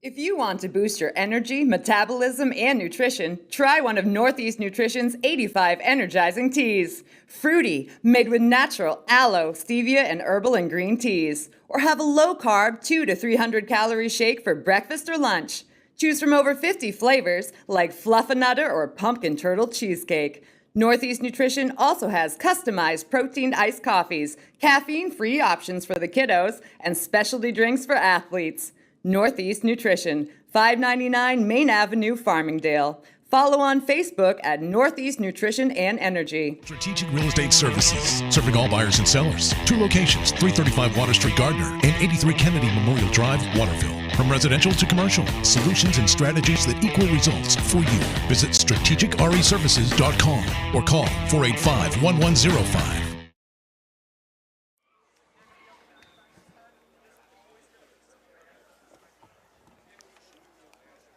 If you want to boost your energy, metabolism, and nutrition, try one of Northeast Nutrition's 85 energizing teas. Fruity, made with natural aloe, stevia, and herbal and green teas. Or have a low-carb 200 to 300 calorie shake for breakfast or lunch. Choose from over 50 flavors like Fluffernutter or Pumpkin Turtle Cheesecake. Northeast Nutrition also has customized protein iced coffees, caffeine-free options for the kiddos, and specialty drinks for athletes. Northeast Nutrition, 599 Main Avenue, Farmingdale. Follow on Facebook at Northeast Nutrition and Energy. Strategic Real Estate Services, serving all buyers and sellers. 2 locations, 335 Water Street, Gardner, and 83 Kennedy Memorial Drive, Waterville. From residential to commercial, solutions and strategies that equal results for you. Visit strategicreservices.com or call 485-1105.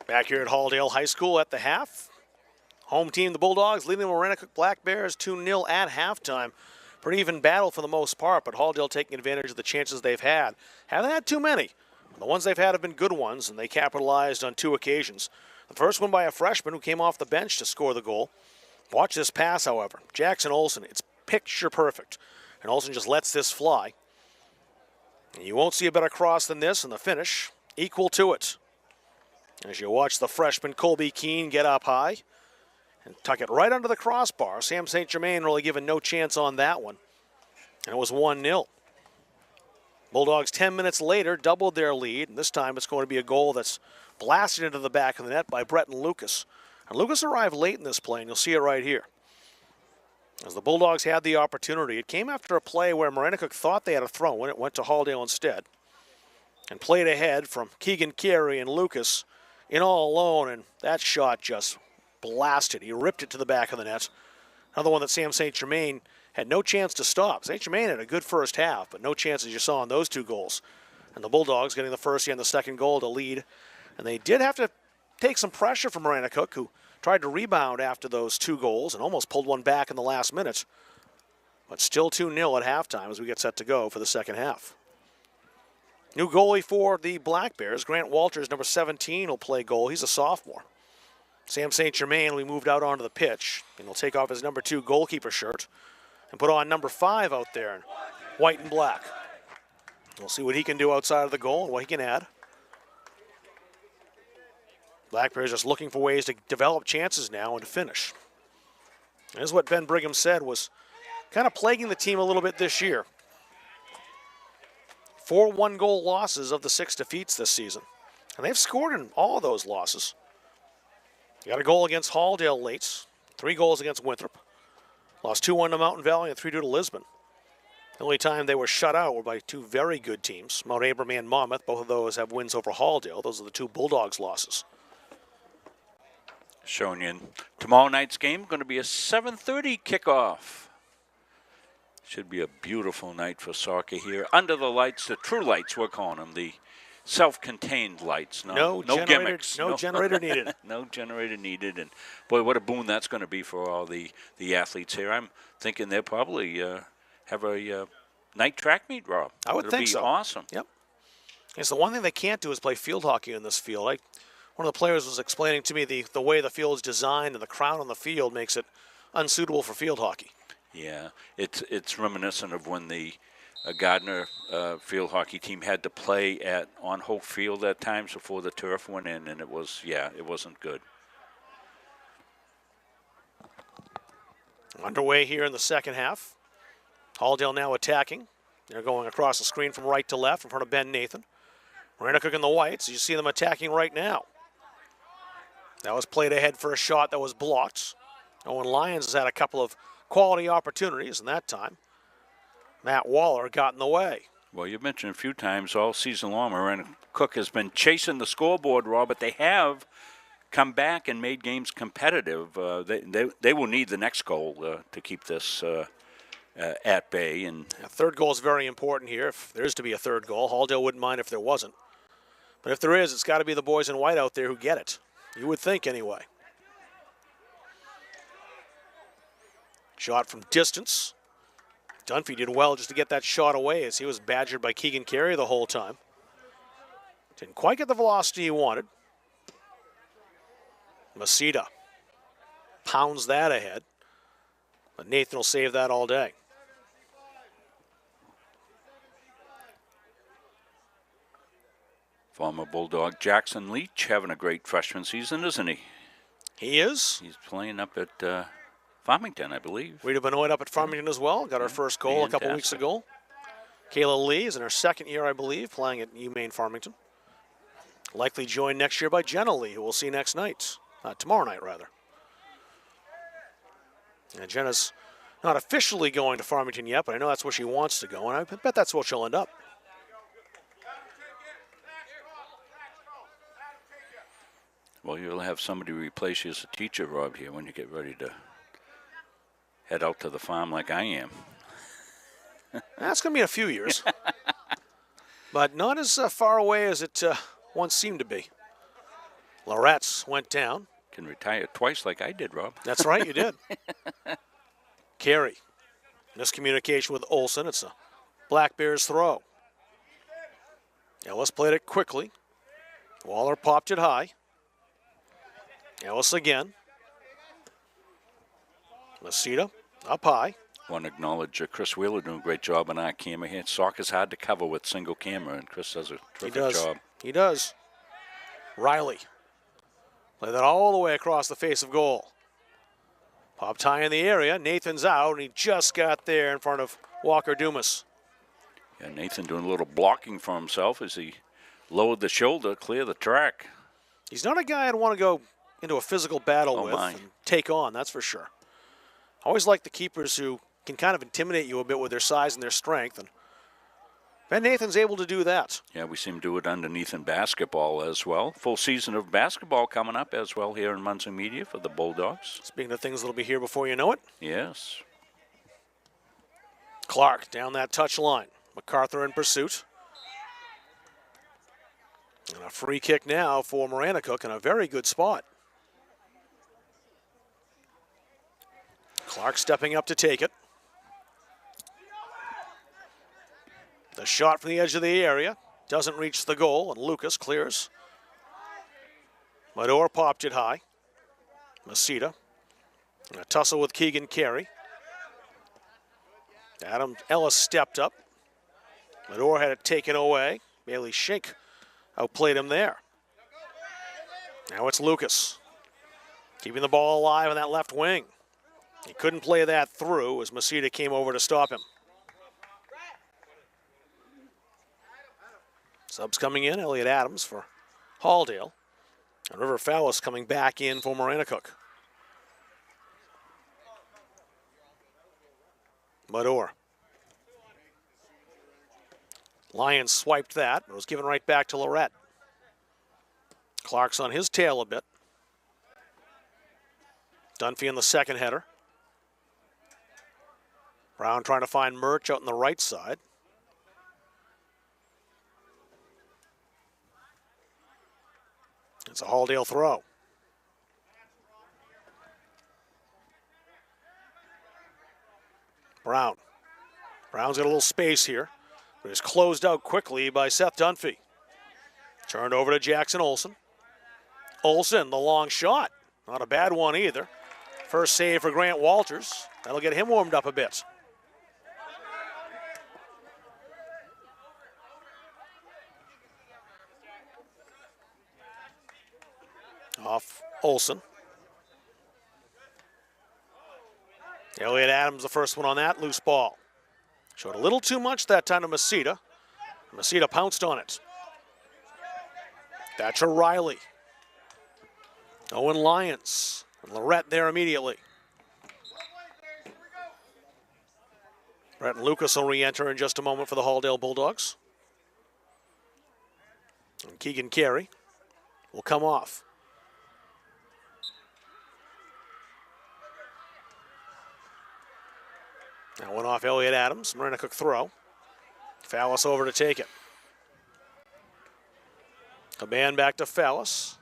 Back here at Halldale High School at the half. Home team, the Bulldogs, leading the Maranacook Black Bears 2-0 at halftime. Pretty even battle for the most part, but Halldale taking advantage of the chances they've had. Haven't had too many. The ones they've had have been good ones, and they capitalized on 2 occasions. The first one by a freshman who came off the bench to score the goal. Watch this pass, however. Jackson Olsen, it's picture perfect. And Olsen just lets this fly. And you won't see a better cross than this, and the finish equal to it. As you watch the freshman Colby Keene get up high and tuck it right under the crossbar. Sam St. Germain really given no chance on that one. And it was 1-0. Bulldogs 10 minutes later doubled their lead, and this time it's going to be a goal that's blasted into the back of the net by Breton Lucas. And Lucas arrived late in this play, and you'll see it right here. As the Bulldogs had the opportunity, it came after a play where Maranacook thought they had a throw when it went to Halldale instead. And played ahead from Keegan Carey and Lucas in all alone, and that shot just blasted. He ripped it to the back of the net. Another one that Sam St. Germain had no chance to stop. St. Germain had a good first half, but no chance as you saw in those 2 goals. And the Bulldogs getting the first and the second goal to lead. And they did have to take some pressure from Maranacook, who tried to rebound after those 2 goals and almost pulled one back in the last minute. But still 2-0 at halftime as we get set to go for the second half. New goalie for the Black Bears, Grant Walters, number 17, will play goal. He's a sophomore. Sam St. Germain will be moved out onto the pitch, and he'll take off his number 2 goalkeeper shirt and put on number 5 out there in white and black. We'll see what he can do outside of the goal and what he can add. Black Bears just looking for ways to develop chances now and to finish. And this is what Ben Brigham said was kind of plaguing the team a little bit this year. 4 one-goal losses of the 6 defeats this season. And they've scored in all of those losses. They got a goal against Halldale late, 3 goals against Winthrop. Lost 2-1 to Mountain Valley and 3-2 to Lisbon. The only time they were shut out were by 2 very good teams, Mount Abram and Monmouth. Both of those have wins over Halldale. Those are the 2 Bulldogs losses. Showing you tomorrow night's game, going to be a 7:30 kickoff. Should be a beautiful night for soccer here. Under the lights, the true lights, we're calling them, the self-contained lights. No gimmicks. No generator needed. No generator needed. And, boy, what a boon that's going to be for all the athletes here. I'm thinking they'll probably have a night track meet, Rob. I would think so. It'll be awesome. Yep. It's the one thing they can't do is play field hockey in this field. One of the players was explaining to me the way the field is designed and the crown on the field makes it unsuitable for field hockey. Yeah, it's reminiscent of when the Gardner field hockey team had to play on Hope Field at times before the turf went in, and it wasn't good. Underway here in the second half. Halldale now attacking. They're going across the screen from right to left in front of Ben Nathan. Maranacook in the whites. You see them attacking right now. That was played ahead for a shot that was blocked. Owen Lyons has had a couple of quality opportunities, and that time Matt Waller got in the way. Well, you've mentioned a few times all season long, Maranacook has been chasing the scoreboard, Rob, but they have come back and made games competitive. They will need the next goal to keep this at bay. And a third goal is very important here. If there is to be a third goal, Halldale wouldn't mind if there wasn't. But if there is, it's got to be the boys in white out there who get it. You would think anyway. Shot from distance. Dunphy did well just to get that shot away as he was badgered by Keegan Carey the whole time. Didn't quite get the velocity he wanted. Masita pounds that ahead. But Nathan will save that all day. Former Bulldog Jackson Leach having a great freshman season, isn't he? He is. He's playing up at Farmington, I believe. Rita Benoit up at Farmington as well. Got her first goal a couple weeks ago. Kayla Lee is in her second year, I believe, playing at UMaine Farmington. Likely joined next year by Jenna Lee, who we'll see next night. Tomorrow night, rather. And Jenna's not officially going to Farmington yet, but I know that's where she wants to go, and I bet that's where she'll end up. Well, you'll have somebody replace you as a teacher, Rob, here when you get ready to head out to the farm like I am. That's going to be in a few years. But not as far away as it once seemed to be. Loretz went down. Can retire twice like I did, Rob. That's right, you did. Carey. Miscommunication with Olsen. It's a Black Bears throw. Ellis played it quickly. Waller popped it high. Ellis again. Masita up high. Want to acknowledge Chris Wheeler doing a great job on our camera here. Soccer's hard to cover with single camera, and Chris does a terrific job. He does. Riley. Play that all the way across the face of goal. Popped high in the area. Nathan's out, and he just got there in front of Walker Dumas. Yeah, Nathan doing a little blocking for himself as he lowered the shoulder, clear the track. He's not a guy I'd want to go into a physical battle with my. and take on, that's for sure. I always like the keepers who can kind of intimidate you a bit with their size and their strength, and Ben Nathan's able to do that. Yeah, we see him do it underneath in basketball as well. Full season of basketball coming up as well here in Munson Media for the Bulldogs. Speaking of things that'll be here before you know it. Yes. Clark down that touch line. MacArthur in pursuit. And a free kick now for Maranacook in a very good spot. Clark stepping up to take it. The shot from the edge of the area doesn't reach the goal, and Lucas clears. Mador popped it high. Masita. And a tussle with Keegan Carey. Adam Ellis stepped up. Mador had it taken away. Bailey Shink outplayed him there. Now it's Lucas. Keeping the ball alive on that left wing. He couldn't play that through as Masita came over to stop him. Subs coming in, Elliot Adams for Halldale. And River Fallis coming back in for Maranacook. Mador. Lyons swiped that, but it was given right back to Lorette. Clark's on his tail a bit. Dunphy in the second header. Brown trying to find Murch out on the right side. It's a Halldale throw. Brown. Brown's got a little space here, but is closed out quickly by Seth Dunphy. Turned over to Jackson Olsen. Olsen, the long shot. Not a bad one either. First save for Grant Walters. That'll get him warmed up a bit. Off Olsen. Elliot Adams, the first one on that, loose ball. Showed a little too much that time to Masita. Masita pounced on it. Thatcher Riley. Owen Lyons. And Lorette there immediately. Brett and Lucas will re-enter in just a moment for the Halldale Bulldogs. And Keegan Carey will come off. That went off Elliott Adams. Maranacook throw. Fallis over to take it. Command back to Fallis.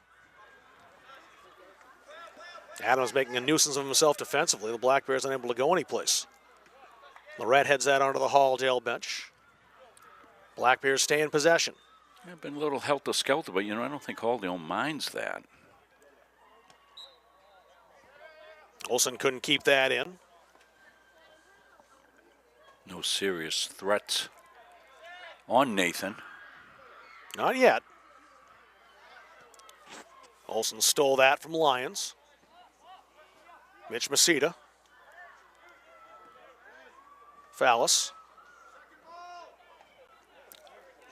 Adams making a nuisance of himself defensively. The Black Bears unable to go anyplace. Lorette heads that onto the Halldale bench. Black Bears stay in possession. Yeah, been a little helter-skelter, but, I don't think Halldale minds that. Olsen couldn't keep that in. No serious threats on Nathan. Not yet. Olsen stole that from Lyons. Mitch Masita. Fallis.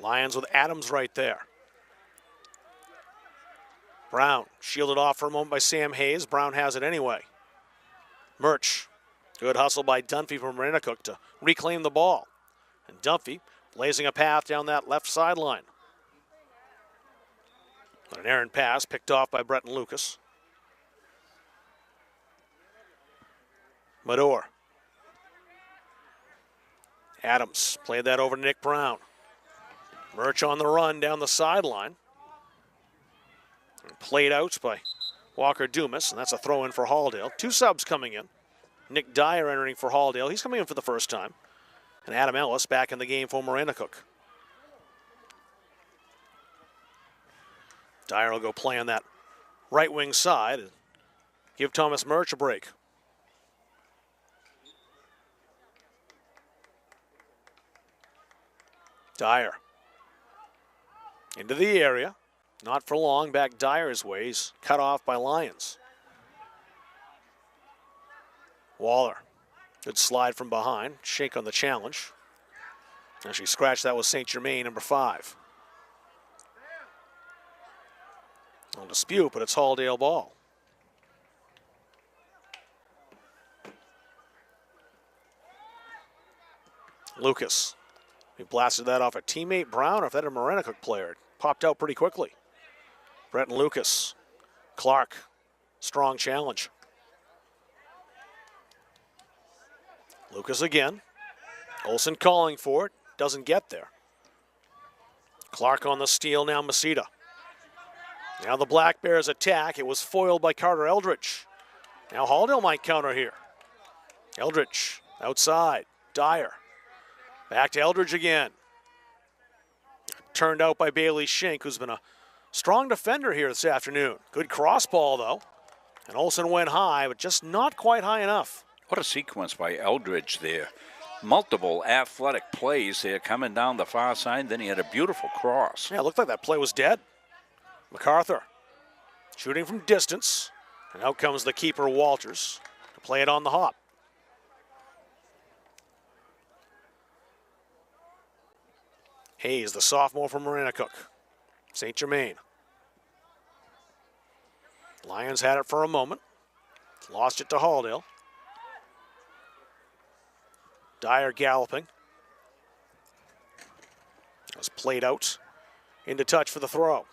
Lyons with Adams right there. Brown shielded off for a moment by Sam Hayes. Brown has it anyway. Murch. Good hustle by Dunphy from Maranacook to reclaim the ball. And Dunphy blazing a path down that left sideline. An errant pass picked off by Breton Lucas. Mador. Adams played that over to Nick Brown. Murch on the run down the sideline. Played out by Walker Dumas, and that's a throw in for Halldale. Two subs coming in. Nick Dyer entering for Halldale. He's coming in for the first time. And Adam Ellis back in the game for Maranacook. Dyer will go play on that right wing side and give Thomas Murch a break. Dyer into the area. Not for long. Back Dyer's way. He's cut off by Lyons. Waller. Good slide from behind. Shake on the challenge. Actually scratched that with St. Germain, number 5. No dispute, but it's Halldale ball. Lucas. He blasted that off a teammate, Brown, or if that a Maranacook player. It popped out pretty quickly. Breton Lucas. Clark. Strong challenge. Lucas again. Olsen calling for it. Doesn't get there. Clark on the steal, now Masita. Now the Black Bears attack. It was foiled by Carter Eldridge. Now Halldale might counter here. Eldridge outside. Dyer. Back to Eldridge again. Turned out by Bailey Shink, who's been a strong defender here this afternoon. Good cross ball, though. And Olsen went high, but just not quite high enough. What a sequence by Eldridge there. Multiple athletic plays there coming down the far side. Then he had a beautiful cross. Yeah, it looked like that play was dead. MacArthur shooting from distance. And out comes the keeper, Walters, to play it on the hop. Hayes, the sophomore from Maranacook. St. Germain. Lions had it for a moment. Lost it to Halldale. Dyer galloping. It was played out into touch for the throw.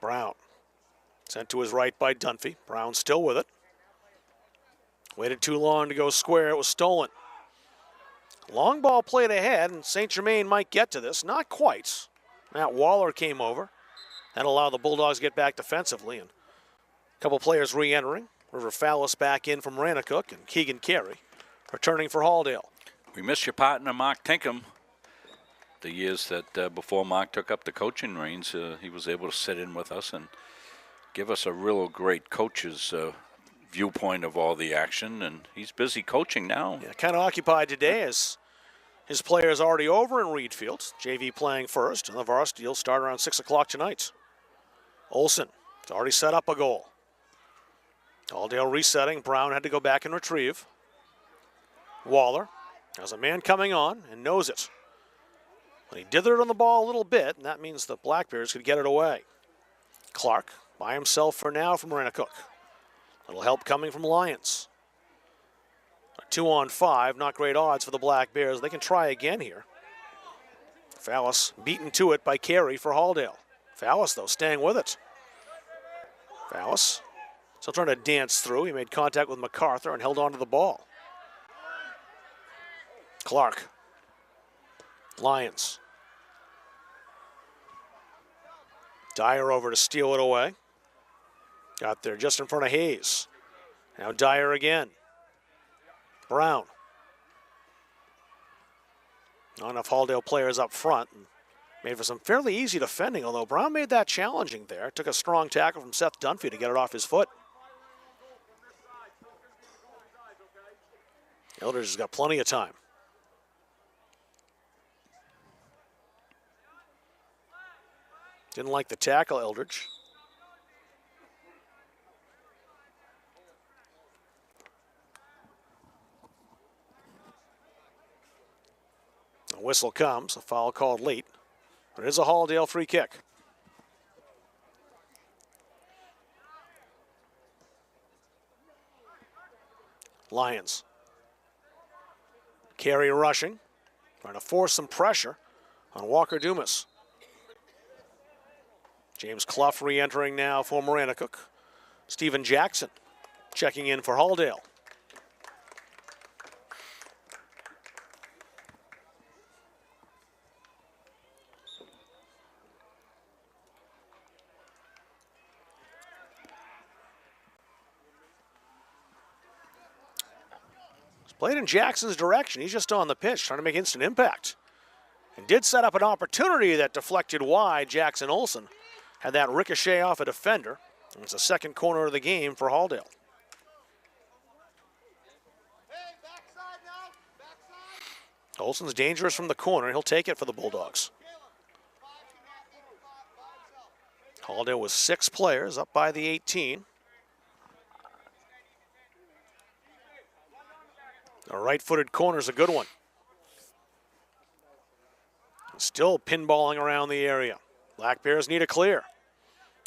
Brown sent to his right by Dunphy. Brown still with it. Waited too long to go square. It was stolen. Long ball played ahead, and St. Germain might get to this. Not quite. Matt Waller came over. That allowed the Bulldogs to get back defensively. And a couple players re-entering. River Fallis back in from Maranacook, and Keegan Carey returning for Halldale. We miss your partner, Mark Tinkham. The years that before Mark took up the coaching reins, he was able to sit in with us and give us a real great coach's viewpoint of all the action, and he's busy coaching now. Yeah, kind of occupied today as his players already over in Reed Field. JV playing first, and the varsity will start around 6 o'clock tonight. Olsen has already set up a goal. Halldale resetting. Brown had to go back and retrieve. Waller has a man coming on and knows it. But he dithered on the ball a little bit, and that means the Black Bears could get it away. Clark by himself for now from Maranacook. Little help coming from Lyons. A 2-on-5, not great odds for the Black Bears. They can try again here. Fallis beaten to it by Carey for Halldale. Fallis, though, staying with it. Fallis Still trying to dance through. He made contact with MacArthur and held on to the ball. Clark. Lions. Dyer over to steal it away. Got there just in front of Hayes. Now Dyer again. Brown. Not enough Halldale players up front. Made for some fairly easy defending, although Brown made that challenging there. Took a strong tackle from Seth Dunphy to get it off his foot. Eldridge has got plenty of time. Didn't like the tackle, Eldridge. The whistle comes, a foul called late. But it is a Halldale free kick. Lions. Carey rushing, trying to force some pressure on Walker Dumas. James Clough re-entering now for Maranacook. Stephen Jackson checking in for Halldale. Played in Jackson's direction. He's just on the pitch trying to make instant impact. And did set up an opportunity that deflected wide. Jackson Olsen had that ricochet off a defender. And it's the second corner of the game for Halldale. Olsen's dangerous from the corner. He'll take it for the Bulldogs. Halldale with 6 players up by the 18. A right-footed corner is a good one. Still pinballing around the area. Black Bears need a clear.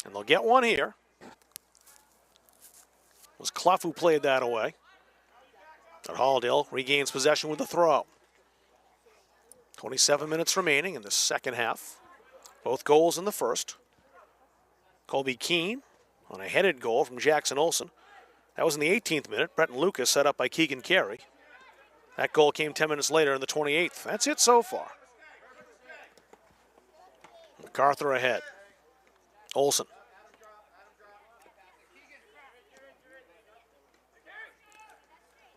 And they'll get one here. It was Clough who played that away. But Halldale regains possession with the throw. 27 minutes remaining in the second half. Both goals in the first. Colby Keene on a headed goal from Jackson Olsen. That was in the 18th minute. Brenton Lucas set up by Keegan Carey. That goal came 10 minutes later in the 28th. That's it so far. MacArthur ahead. Olsen.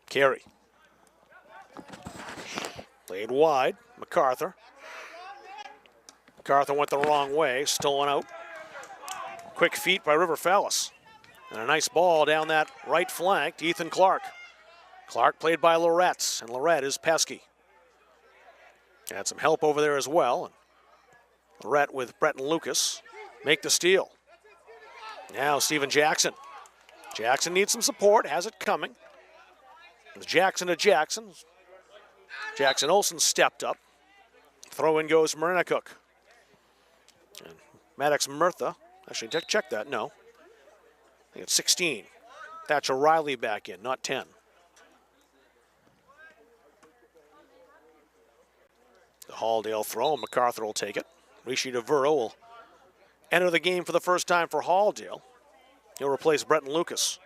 Carey. Played wide. MacArthur. MacArthur went the wrong way. Stolen out. Quick feet by River Fallis. And a nice ball down that right flank to Ethan Clark. Clark played by Lorette, and Lorette is pesky. Had some help over there as well. And Lorette with Bretton Lucas make the steal. Now Stephen Jackson. Jackson needs some support, has it coming. It's Jackson to Jackson. Jackson Olsen stepped up. Throw in goes Maranacook. And Maddox Murtha, actually check that, no. I think it's 16. Thatcher Riley back in, not 10. The Halldale throw, and MacArthur will take it. Rishi DeVero will enter the game for the first time for Halldale. He'll replace Bretton Lucas.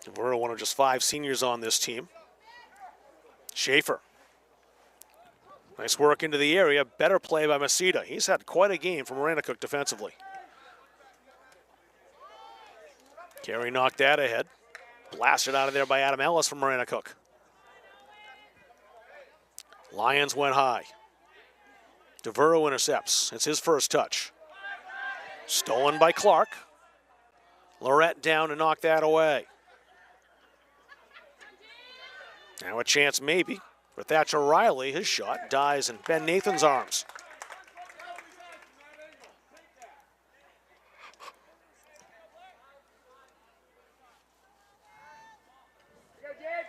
DeVero, one of just 5 seniors on this team. Schaefer. Nice work into the area. Better play by Masita. He's had quite a game from Maranacook defensively. Carey knocked that ahead. Blasted out of there by Adam Ellis from Maranacook. Lions went high. DeVero intercepts. It's his first touch. Stolen by Clark. Lorette down to knock that away. Now a chance maybe for Thatcher Riley. His shot dies in Ben Nathan's arms.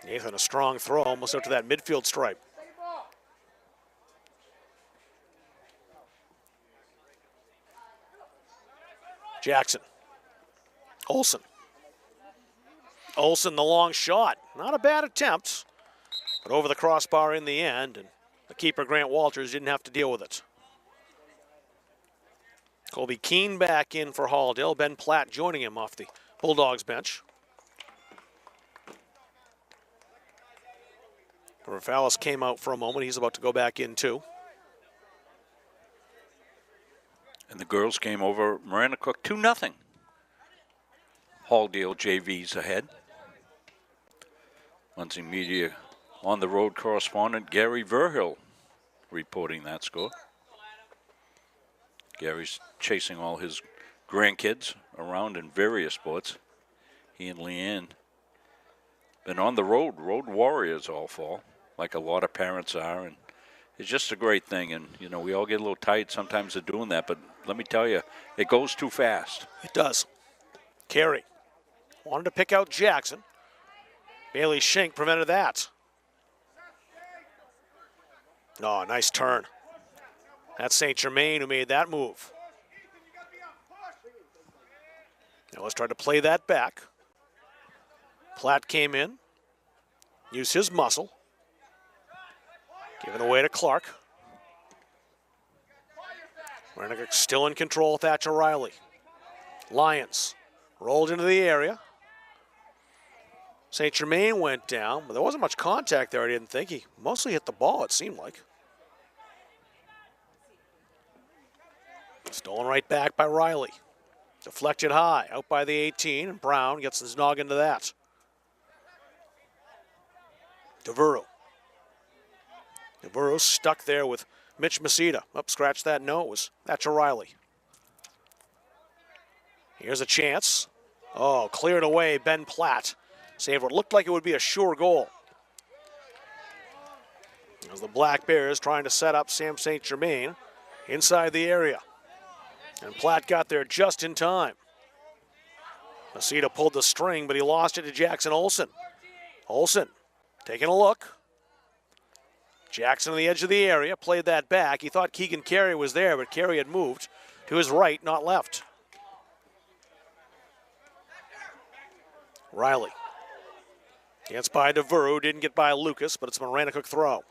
Nathan, a strong throw, almost up to that midfield stripe. Jackson. Olsen. Olsen, the long shot. Not a bad attempt, but over the crossbar in the end. And the keeper Grant Walters didn't have to deal with it. Colby Keene back in for Halldale. Ben Platt joining him off the Bulldogs bench. Raffalis came out for a moment. He's about to go back in too. And the girls came over Maranacook 2-0. Halldale JV's ahead. Muncie Media on the road correspondent Gary Verhill reporting that score. Gary's chasing all his grandkids around in various sports. He and Leanne been on the road warriors all fall, like a lot of parents are, and it's just a great thing. And you know, we all get a little tight sometimes of doing that, but let me tell you, it goes too fast. It does. Carey wanted to pick out Jackson. Bailey Schenk prevented that. Oh, nice turn. That's St. Germain who made that move. Now let's try to play that back. Platt came in, used his muscle. Given away to Clark. Maranacook still in control, Thatcher Riley. Lions rolled into the area. St. Germain went down, but there wasn't much contact there, I didn't think. He mostly hit the ball, it seemed like. Stolen right back by Riley. Deflected high, out by the 18, and Brown gets his noggin to that. DeVero. DeVero stuck there with Mitch Masita. Up, scratch that. No, it was Thatcher Riley. Here's a chance. Oh, cleared away, Ben Platt. Saved what looked like it would be a sure goal. As the Black Bears trying to set up Sam St. Germain inside the area. And Platt got there just in time. Masita pulled the string, but he lost it to Jackson Olsen. Olsen taking a look. Jackson on the edge of the area, played that back. He thought Keegan Carey was there, but Carey had moved to his right, not left. Riley. Gets by DeVero, didn't get by Lucas, but it's a Maranacook throw.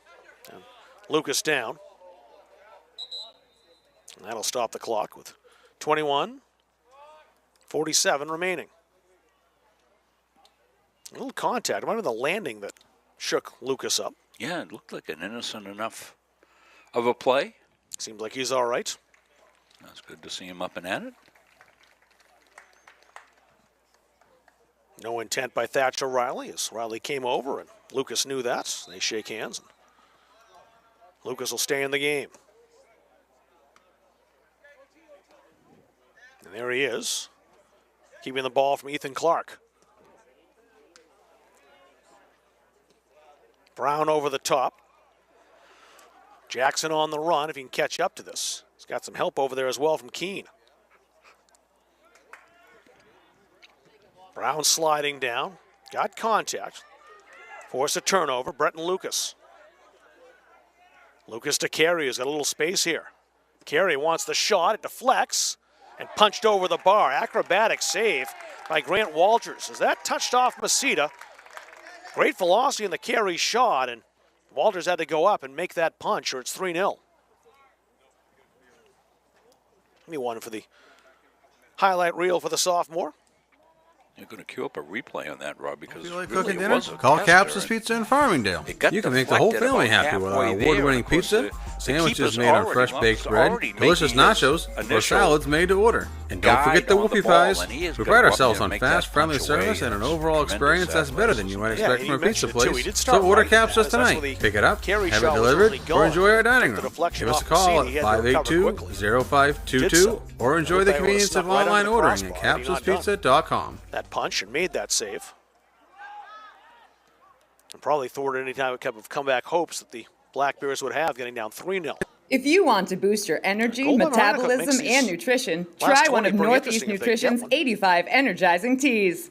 And Lucas down. And that'll stop the clock with 21:47 remaining. A little contact. It might have been the landing that shook Lucas up. Yeah, it looked like an innocent enough of a play. Seems like he's all right. That's good to see him up and at it. No intent by Thatcher Riley as Riley came over and Lucas knew that. They shake hands. And Lucas will stay in the game. And there he is, keeping the ball from Ethan Clark. Brown over the top. Jackson on the run if he can catch up to this. He's got some help over there as well from Keene. Brown sliding down, got contact, forced a turnover, Bretton Lucas. Lucas to Carey, who's got a little space here. Carey wants the shot, it deflects, and punched over the bar. Acrobatic save by Grant Walters. As that touched off Masita, great velocity in the Carey shot, and Walters had to go up and make that punch, or it's 3-0. Give me one for the highlight reel for the sophomore. You're going to queue up a replay on that, Rob, because If you like really cooking it dinner? was a Call test Capsa's there. Pizza in Farmingdale. It got You can make the whole deflected family about happy with our halfway there, award-winning and of course pizza, the sandwiches keeper's made on already- fresh well, baked he's bread, already delicious making his nachos, or initial salads made to order. And don't forget guide the on whoopie the ball, pies. and he is We gonna pride go up ourselves there on and make that fast, friendly punch away, service and an and overall tremendous experience that's better than you might expect he from a pizza mentioned it too. He place. did start So order right with Capsa's that. That's tonight. where the Pick it up, Carey have it shot was delivered, early or going. enjoy our dining The room. deflection Give us a off call Masita, at he had to recover quickly. 582-0522 or enjoy the Looked like it was convenience snuck of right online under the ordering at crossbar. Maybe not done. capsaspizza.com. That punch and made that save. And probably thwarted any type of comeback hopes that the Black Bears would have getting down 3-0. If you want to boost your energy, Golden Maranacook metabolism, makes these and nutrition, last try one 20 of pretty Northeast interesting if they get Nutrition's one. 85 energizing teas.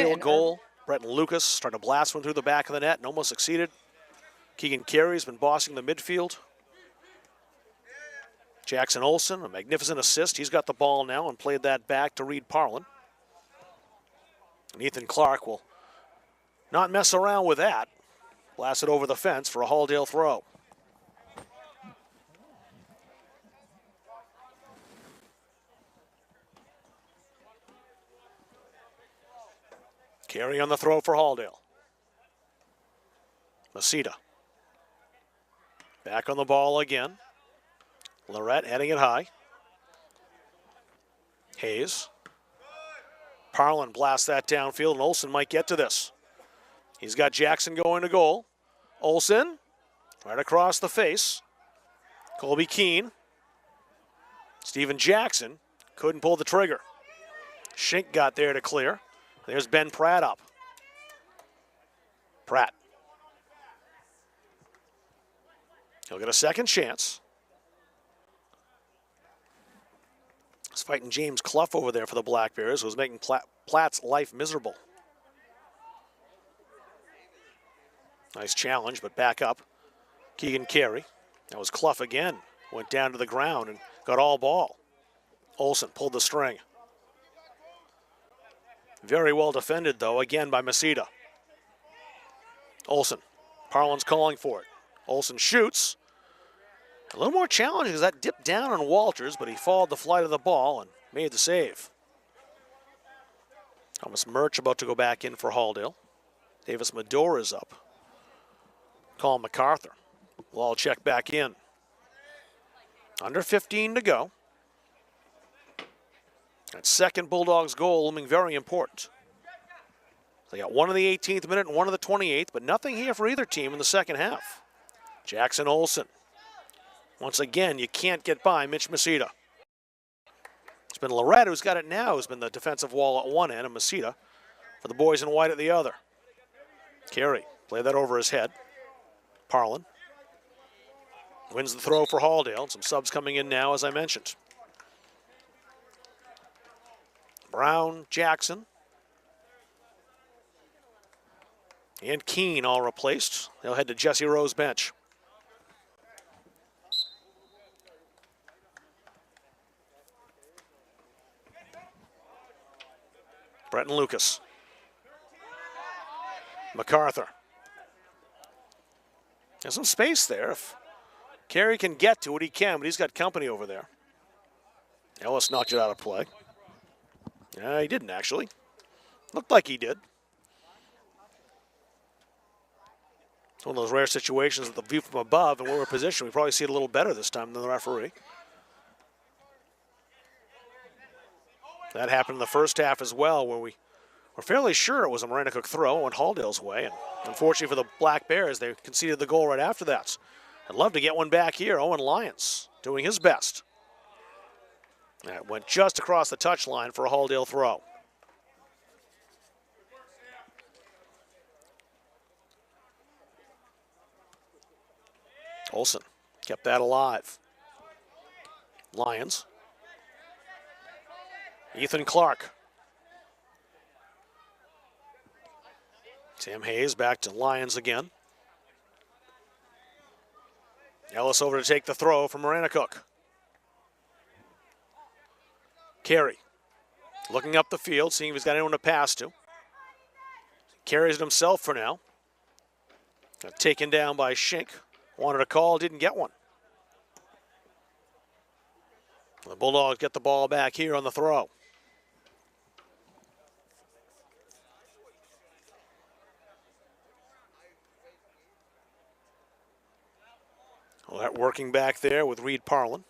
real and goal Bretton Lucas trying to blast one through the back of the net and almost succeeded. Keegan Carey's been bossing the midfield. Jackson Olsen, a magnificent assist. He's got the ball now and played that back to Reed Parlin. And Ethan Clark will not mess around with that. Blast it over the fence for a Halldale throw. Carey on the throw for Halldale. Masita. Back on the ball again. Lorette heading it high. Hayes. Parlin blasts that downfield, and Olsen might get to this. He's got Jackson going to goal. Olsen, right across the face. Colby Keene. Steven Jackson couldn't pull the trigger. Schink got there to clear. There's Ben Pratt up. Pratt. He'll get a second chance. He's fighting James Clough over there for the Black Bears, who was making Platt's life miserable. Nice challenge, but back up. Keegan Carey. That was Clough again. Went down to the ground and got all ball. Olsen pulled the string. Very well defended, though, again by Masita. Olsen. Parlin's calling for it. Olsen shoots. A little more challenging as that dipped down on Walters, but he followed the flight of the ball and made the save. Thomas Murch about to go back in for Halldale. Davis Medora is up. Colin MacArthur will all check back in. Under 15 to go. That second Bulldogs goal looming very important. They got one in the 18th minute and one in the 28th, but nothing here for either team in the second half. Jackson Olsen. Once again, you can't get by Mitch Masita. It's been Lorette who's got it now, who's been the defensive wall at one end, and Masita for the boys in white at the other. Carey, play that over his head. Parlin wins the throw for Halldale. Some subs coming in now, as I mentioned. Brown, Jackson, and Keene all replaced. They'll head to Jesse Rowe's bench. Bretton Lucas. MacArthur. There's some space there. If Carey can get to it, he can, but he's got company over there. Ellis knocked it out of play. Yeah, he didn't actually. Looked like he did. It's one of those rare situations with the view from above and where we're positioned. We probably see it a little better this time than the referee. That happened in the first half as well, where we were fairly sure it was a Maranacook throw and Halldale's way. And unfortunately for the Black Bears, they conceded the goal right after that. I'd love to get one back here. Owen Lyons doing his best. That went just across the touchline for a Halldale throw. Olsen kept that alive. Lyons. Ethan Clark. Sam Hayes back to Lyons again. Ellis over to take the throw from Maranacook. Carey looking up the field, seeing if he's got anyone to pass to. Carries it himself for now. Got taken down by Schink. Wanted a call, didn't get one. The Bulldogs get the ball back here on the throw. Well, that working back there with Reed Parlin.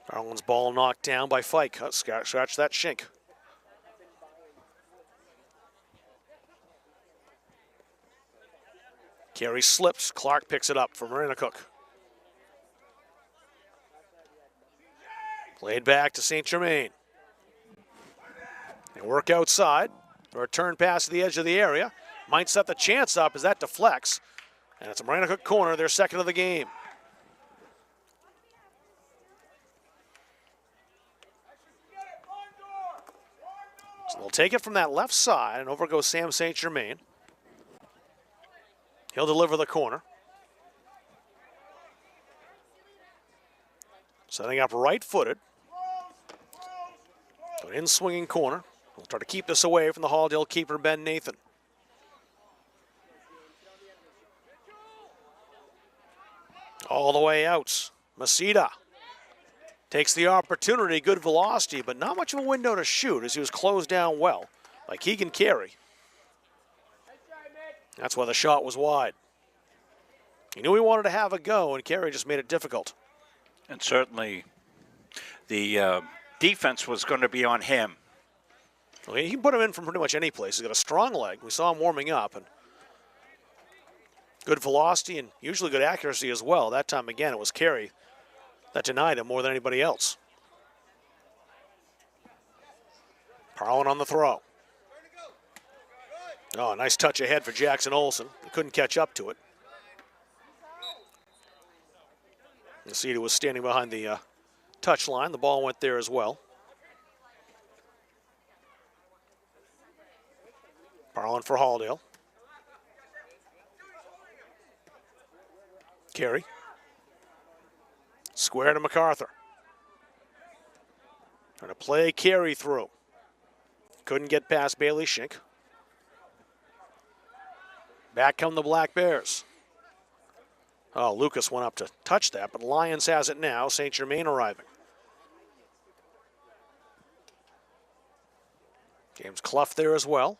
Parlin's ball knocked down by Fike. Scratch that Schink. Carey slips. Clark picks it up for Maranacook. Played back to St. Germain. They work outside. A return pass to the edge of the area. Might set the chance up as that deflects. And it's a Maranacook corner, their second of the game. So they'll take it from that left side, and over goes Sam St. Germain. He'll deliver the corner. Setting up right-footed. An in-swinging corner. We'll try to keep this away from the Halldale keeper, Ben Nathan. All the way out. Masita takes the opportunity, good velocity, but not much of a window to shoot as he was closed down well by Keegan Carey. That's why the shot was wide. He knew he wanted to have a go, and Carey just made it difficult. And certainly the defense was going to be on him. Well, he can put him in from pretty much any place. He's got a strong leg. We saw him warming up, and good velocity and usually good accuracy as well. That time, again, it was Carey that denied him more than anybody else. Parlin on the throw. Oh, a nice touch ahead for Jackson Olsen. He couldn't catch up to it. Masita was standing behind the touch line. The ball went there as well. Parlin for Halldale. Carey. Square to MacArthur. Trying to play Carey through. Couldn't get past Bailey Shink. Back come the Black Bears. Oh, Lucas went up to touch that, but Lions has it now. St. Germain arriving. James Clough there as well.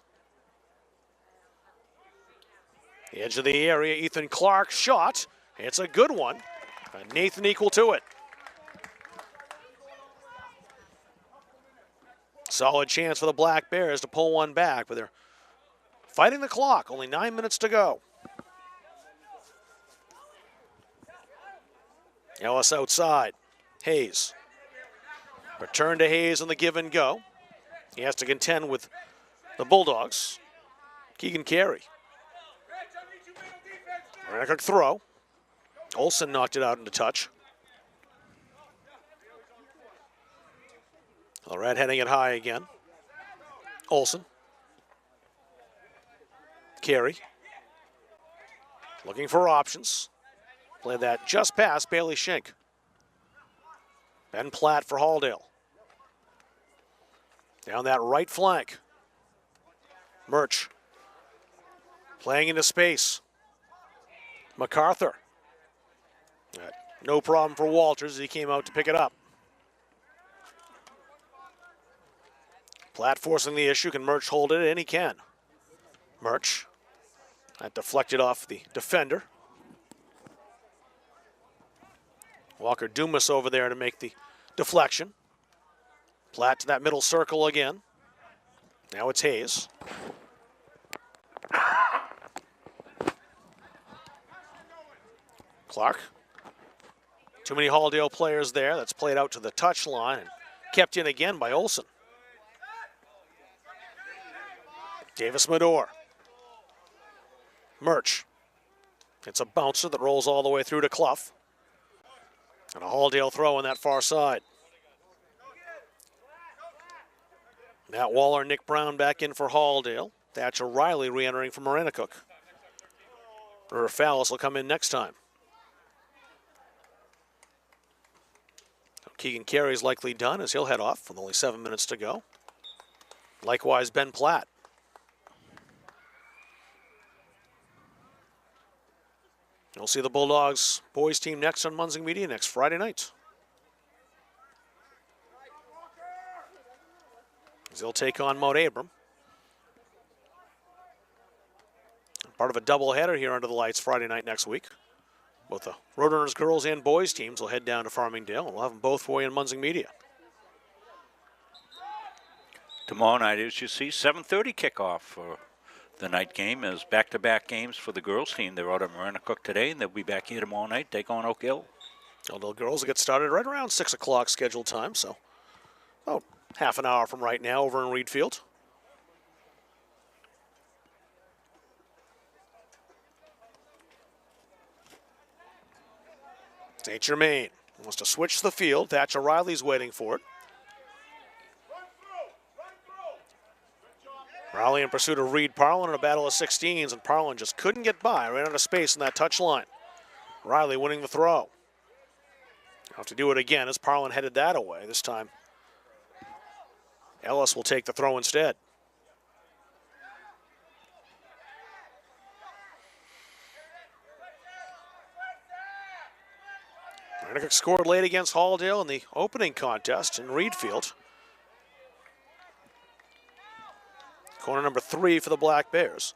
The edge of the area, Ethan Clark shot. It's a good one. And Nathan equal to it. Solid chance for the Black Bears to pull one back, but they're fighting the clock. Only 9 minutes to go. Ellis outside. Hayes. Return to Hayes on the give and go. He has to contend with the Bulldogs. Keegan Carey. Maranacook throw. Olsen knocked it out into touch. The Red heading it high again. Olsen. Carey. Looking for options. Played that just past Bailey Shink. Ben Platt for Halldale. Down that right flank. Murch. Playing into space. MacArthur. No problem for Walters as he came out to pick it up. Platt forcing the issue. Can Murch hold it? And he can. Murch. That deflected off the defender. Walker Dumas over there to make the deflection. Platt to that middle circle again. Now it's Hayes. Clark. Too many Halldale players there. That's played out to the touch line and kept in again by Olsen. Davis Medor. Murch. It's a bouncer that rolls all the way through to Clough. And a Halldale throw on that far side. Matt Waller, Nick Brown back in for Halldale. Thatcher Riley re-entering for Maranacook. River Fallis will come in next time. Keegan Carey's likely done as he'll head off with only 7 minutes to go. Likewise, Ben Platt. You'll see the Bulldogs boys team next on Munzing Media next Friday night. As they'll take on Mount Abram. Part of a doubleheader here under the lights Friday night next week. Both the Roadrunners girls and boys teams will head down to Farmingdale, and we'll have them both for you on Munzing Media. Tomorrow night, as you see, 7:30 kickoff for the night game as back-to-back games for the girls team. They're out at Maranacook today, and they'll be back here tomorrow night, take on Oak Hill. The girls will get started right around 6 o'clock scheduled time, so about half an hour from right now over in Reed Field. St. Germain wants to switch the field. Thatcher Riley's waiting for it. Raleigh in pursuit of Reed Parlin in a battle of 16s, and Parlin just couldn't get by, ran out of space in that touch line. Riley winning the throw. Have to do it again as Parlin headed that away. This time, Ellis will take the throw instead. Maranacook scored late against Halldale in the opening contest in Reed Field. Corner number 3 for the Black Bears.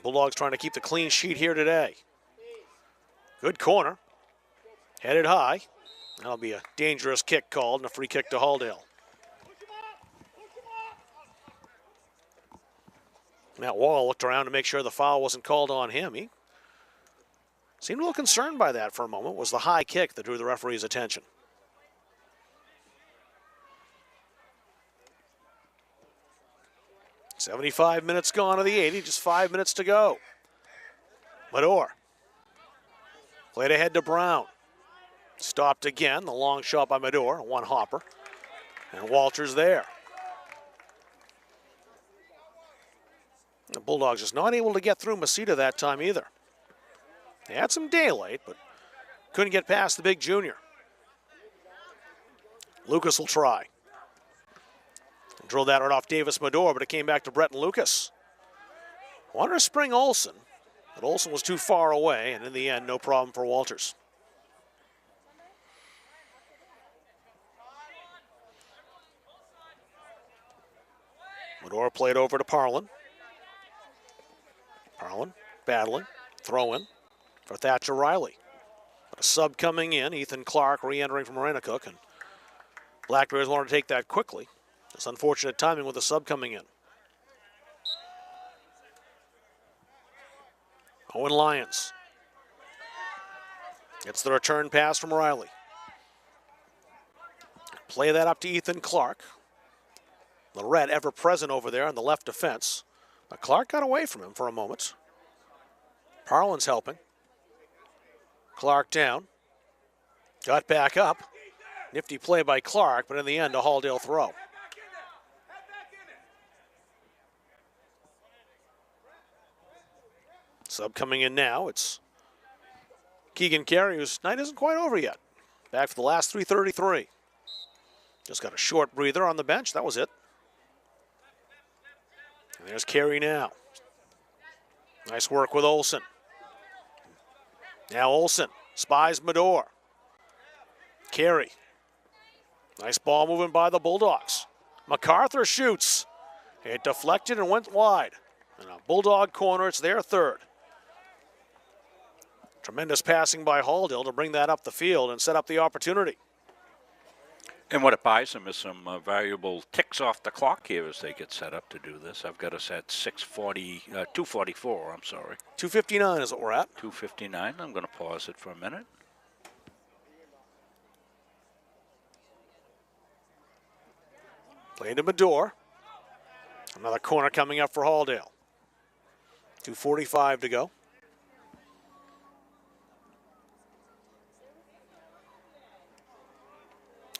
Bulldogs trying to keep the clean sheet here today. Good corner. Headed high. That'll be a dangerous kick called and a free kick to Halldale. Matt Wall looked around to make sure the foul wasn't called on him. He seemed a little concerned by that for a moment. It was the high kick that drew the referee's attention. .75 minutes gone of the 80, just 5 minutes to go. Mador played ahead to Brown. Stopped again, the long shot by Mador, one hopper. And Walters there. The Bulldogs just not able to get through Masita that time either. They had some daylight, but couldn't get past the big junior. Lucas will try. Drilled that right off Davis Mador, but it came back to Breton Lucas. Wanted to spring Olsen, but Olsen was too far away, and in the end, no problem for Walters. Mador played over to Parlin. Parlin battling, throw in for Thatcher Riley. But a sub coming in, Ethan Clark re-entering from Maranacook, and Black Bears wanted to take that quickly. It's unfortunate timing with the sub coming in. Owen Lyons gets the return pass from Riley. Play that up to Ethan Clark. The red ever present over there on the left defense. But Clark got away from him for a moment. Parlin's helping. Clark down. Got back up. Nifty play by Clark, but in the end, a Halldale throw. Sub coming in now. It's Keegan Carey, whose night isn't quite over yet. Back for the last 3:33. Just got a short breather on the bench. That was it. And there's Carey now. Nice work with Olsen. Now Olsen spies Mador. Carey. Nice ball moving by the Bulldogs. MacArthur shoots. It deflected and went wide. And a Bulldog corner, it's their third. Tremendous passing by Halldale to bring that up the field and set up the opportunity. And what it buys them is some valuable ticks off the clock here as they get set up to do this. I've got us at 2:44, I'm sorry. 2:59 is what we're at. 2:59, I'm going to pause it for a minute. Play to Mador. Another corner coming up for Halldale. 2:45 to go.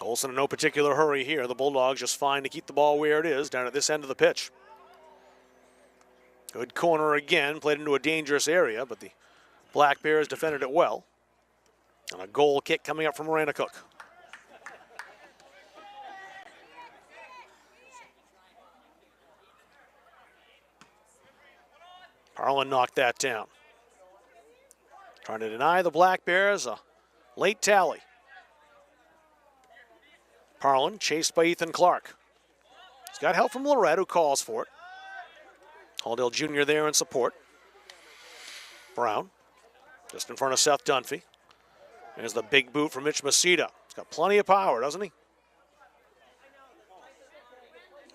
Olsen in no particular hurry here. The Bulldogs just fine to keep the ball where it is down at this end of the pitch. Good corner again, played into a dangerous area, but the Black Bears defended it well. And a goal kick coming up from Maranacook. Parlin knocked that down. Trying to deny the Black Bears a late tally. Parlin chased by Ethan Clark. He's got help from Lorette, who calls for it. Halldale Jr. there in support. Brown, just in front of Seth Dunphy. There's the big boot from Mitch Masita. He's got plenty of power, doesn't he?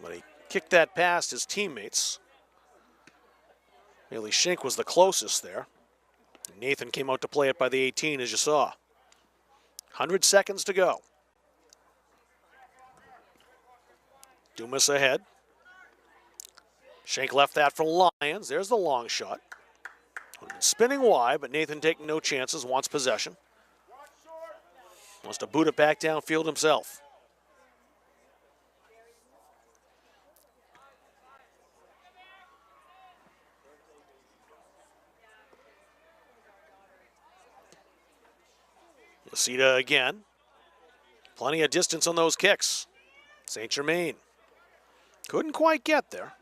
But he kicked that past his teammates. Haley Schink was the closest there. Nathan came out to play it by the 18, as you saw. 100 seconds to go. Dumas ahead. Schenk left that for Lyons. There's the long shot. Spinning wide, but Nathan taking no chances, wants possession. Wants to boot it back downfield himself. Masita again. Plenty of distance on those kicks. St. Germain couldn't quite get there.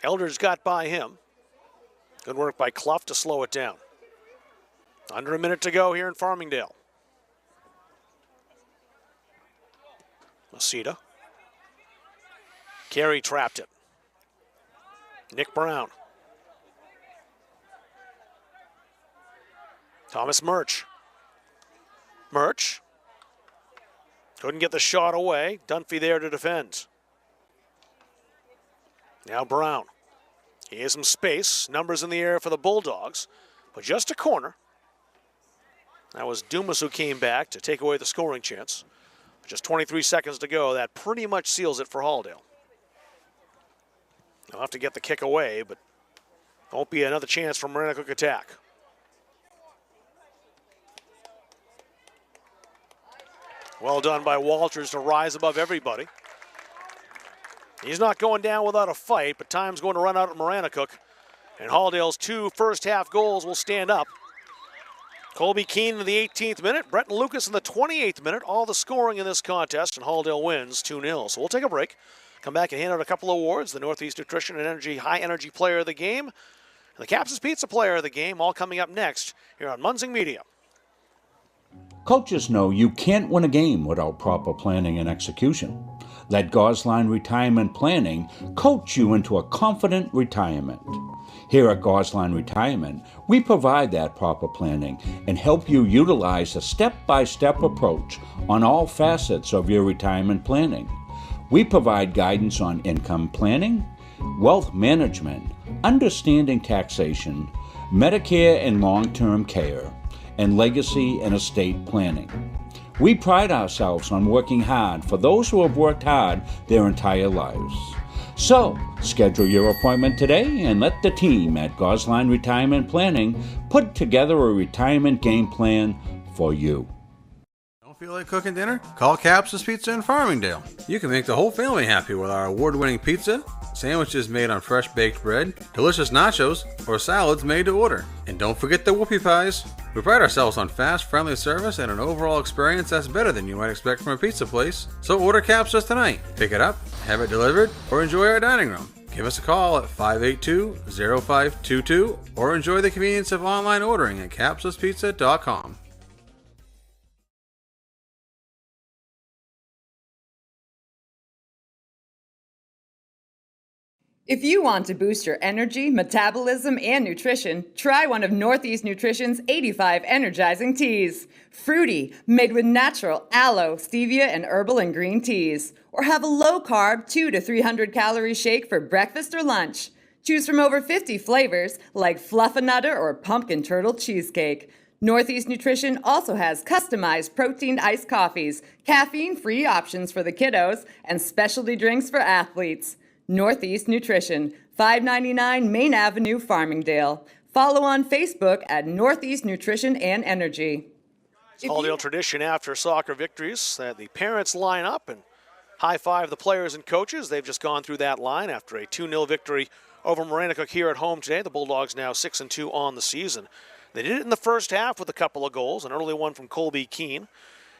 Elders got by him. Good work by Clough to slow it down. Under a minute to go here in Farmingdale. Masita. Carey trapped it. Nick Brown. Thomas Murch. Murch. Couldn't get the shot away. Dunphy there to defend. Now Brown. He has some space. Numbers in the air for the Bulldogs. But just a corner. That was Dumas who came back to take away the scoring chance. Just 23 seconds to go. That pretty much seals it for Halldale. They'll have to get the kick away, but won't be another chance for Maranacook attack. Well done by Walters to rise above everybody. He's not going down without a fight, but time's going to run out at Maranacook. And Halldale's 2 first-half goals will stand up. Colby Keene in the 18th minute, Brenton Lucas in the 28th minute. All the scoring in this contest, and Halldale wins 2-0. So we'll take a break, come back and hand out a couple of awards. The Northeast Nutrition and Energy High Energy Player of the Game, and the Caps's Pizza Player of the Game, all coming up next here on Munzing Media. Coaches know you can't win a game without proper planning and execution. Let Gosline Retirement Planning coach you into a confident retirement. Here at Gosline Retirement, we provide that proper planning and help you utilize a step-by-step approach on all facets of your retirement planning. We provide guidance on income planning, wealth management, understanding taxation, Medicare and long-term care, and legacy and estate planning. We pride ourselves on working hard for those who have worked hard their entire lives. So, schedule your appointment today and let the team at Gosline Retirement Planning put together a retirement game plan for you. Don't feel like cooking dinner? Call Caps's Pizza in Farmingdale. You can make the whole family happy with our award-winning pizza, sandwiches made on fresh baked bread, delicious nachos, or salads made to order. And don't forget the whoopie pies. We pride ourselves on fast, friendly service and an overall experience that's better than you might expect from a pizza place. So order Caps's tonight. Pick it up, have it delivered, or enjoy our dining room. Give us a call at 582-0522 or enjoy the convenience of online ordering at capsuspizza.com. If you want to boost your energy, metabolism, and nutrition, try one of Northeast Nutrition's 85 energizing teas. Fruity, made with natural aloe, stevia, and herbal and green teas. Or have a low-carb 200 to 300 calorie shake for breakfast or lunch. Choose from over 50 flavors like Fluffernutter or Pumpkin Turtle Cheesecake. Northeast Nutrition also has customized protein iced coffees, caffeine-free options for the kiddos, and specialty drinks for athletes. Northeast Nutrition, 599 Main Avenue, Farmingdale. Follow on Facebook at Northeast Nutrition and Energy. Halldale tradition after soccer victories that the parents line up and high-five the players and coaches. They've just gone through that line after a 2-0 victory over Maranacook here at home today. The Bulldogs now 6-2 on the season. They did it in the first half with a couple of goals, an early one from Colby Keene.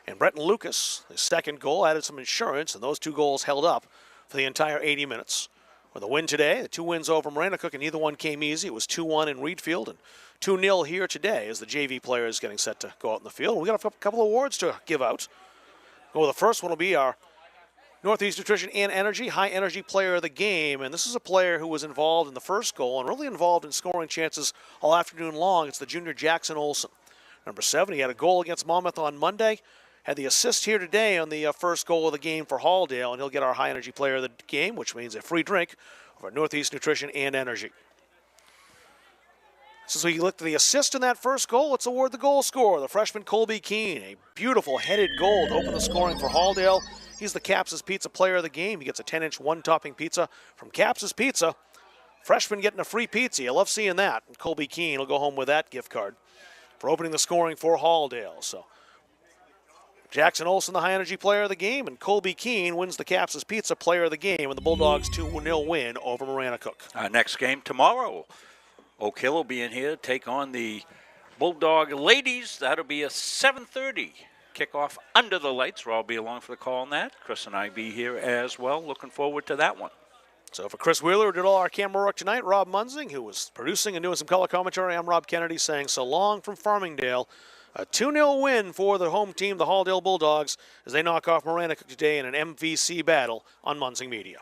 And Brenton Lucas, his second goal, added some insurance, and those 2 goals held up for the entire 80 minutes. With a win today, the 2 wins over Maranacook, and neither one came easy. It was 2-1 in Reedfield and 2-0 here today as the JV players getting set to go out in the field. We got a couple of awards to give out. Well, the first one will be our Northeast Nutrition and Energy High Energy Player of the Game, and this is a player who was involved in the first goal and really involved in scoring chances all afternoon long. It's the junior Jackson Olson. Number 7, he had a goal against Monmouth on Monday. Had the assist here today on the first goal of the game for Halldale, and he'll get our High Energy Player of the Game, which means a free drink of Northeast Nutrition and Energy. Since we looked at the assist in that first goal, let's award the goal scorer, the freshman Colby Keene. A beautiful headed goal to open the scoring for Halldale. He's the Caps's Pizza Player of the Game. He gets a 10-inch one-topping pizza from Caps's Pizza. Freshman getting a free pizza. You love seeing that. And Colby Keene will go home with that gift card for opening the scoring for Halldale. So Jackson Olson, the High Energy Player of the Game, and Colby Keene wins the Caps's Pizza Player of the Game in the Bulldogs' 2-0 win over Maranacook. Next game tomorrow. Oak Hill will be in here to take on the Bulldog ladies. That'll be a 7:30 kickoff under the lights. We'll all be along for the call on that. Chris and I be here as well. Looking forward to that one. So for Chris Wheeler, who did all our camera work tonight, Rob Munzing, who was producing and doing some color commentary, I'm Rob Kennedy saying so long from Farmingdale. A 2-0 win for the home team, the Halldale Bulldogs, as they knock off Maranacook today in an MVC battle on Munzing Media.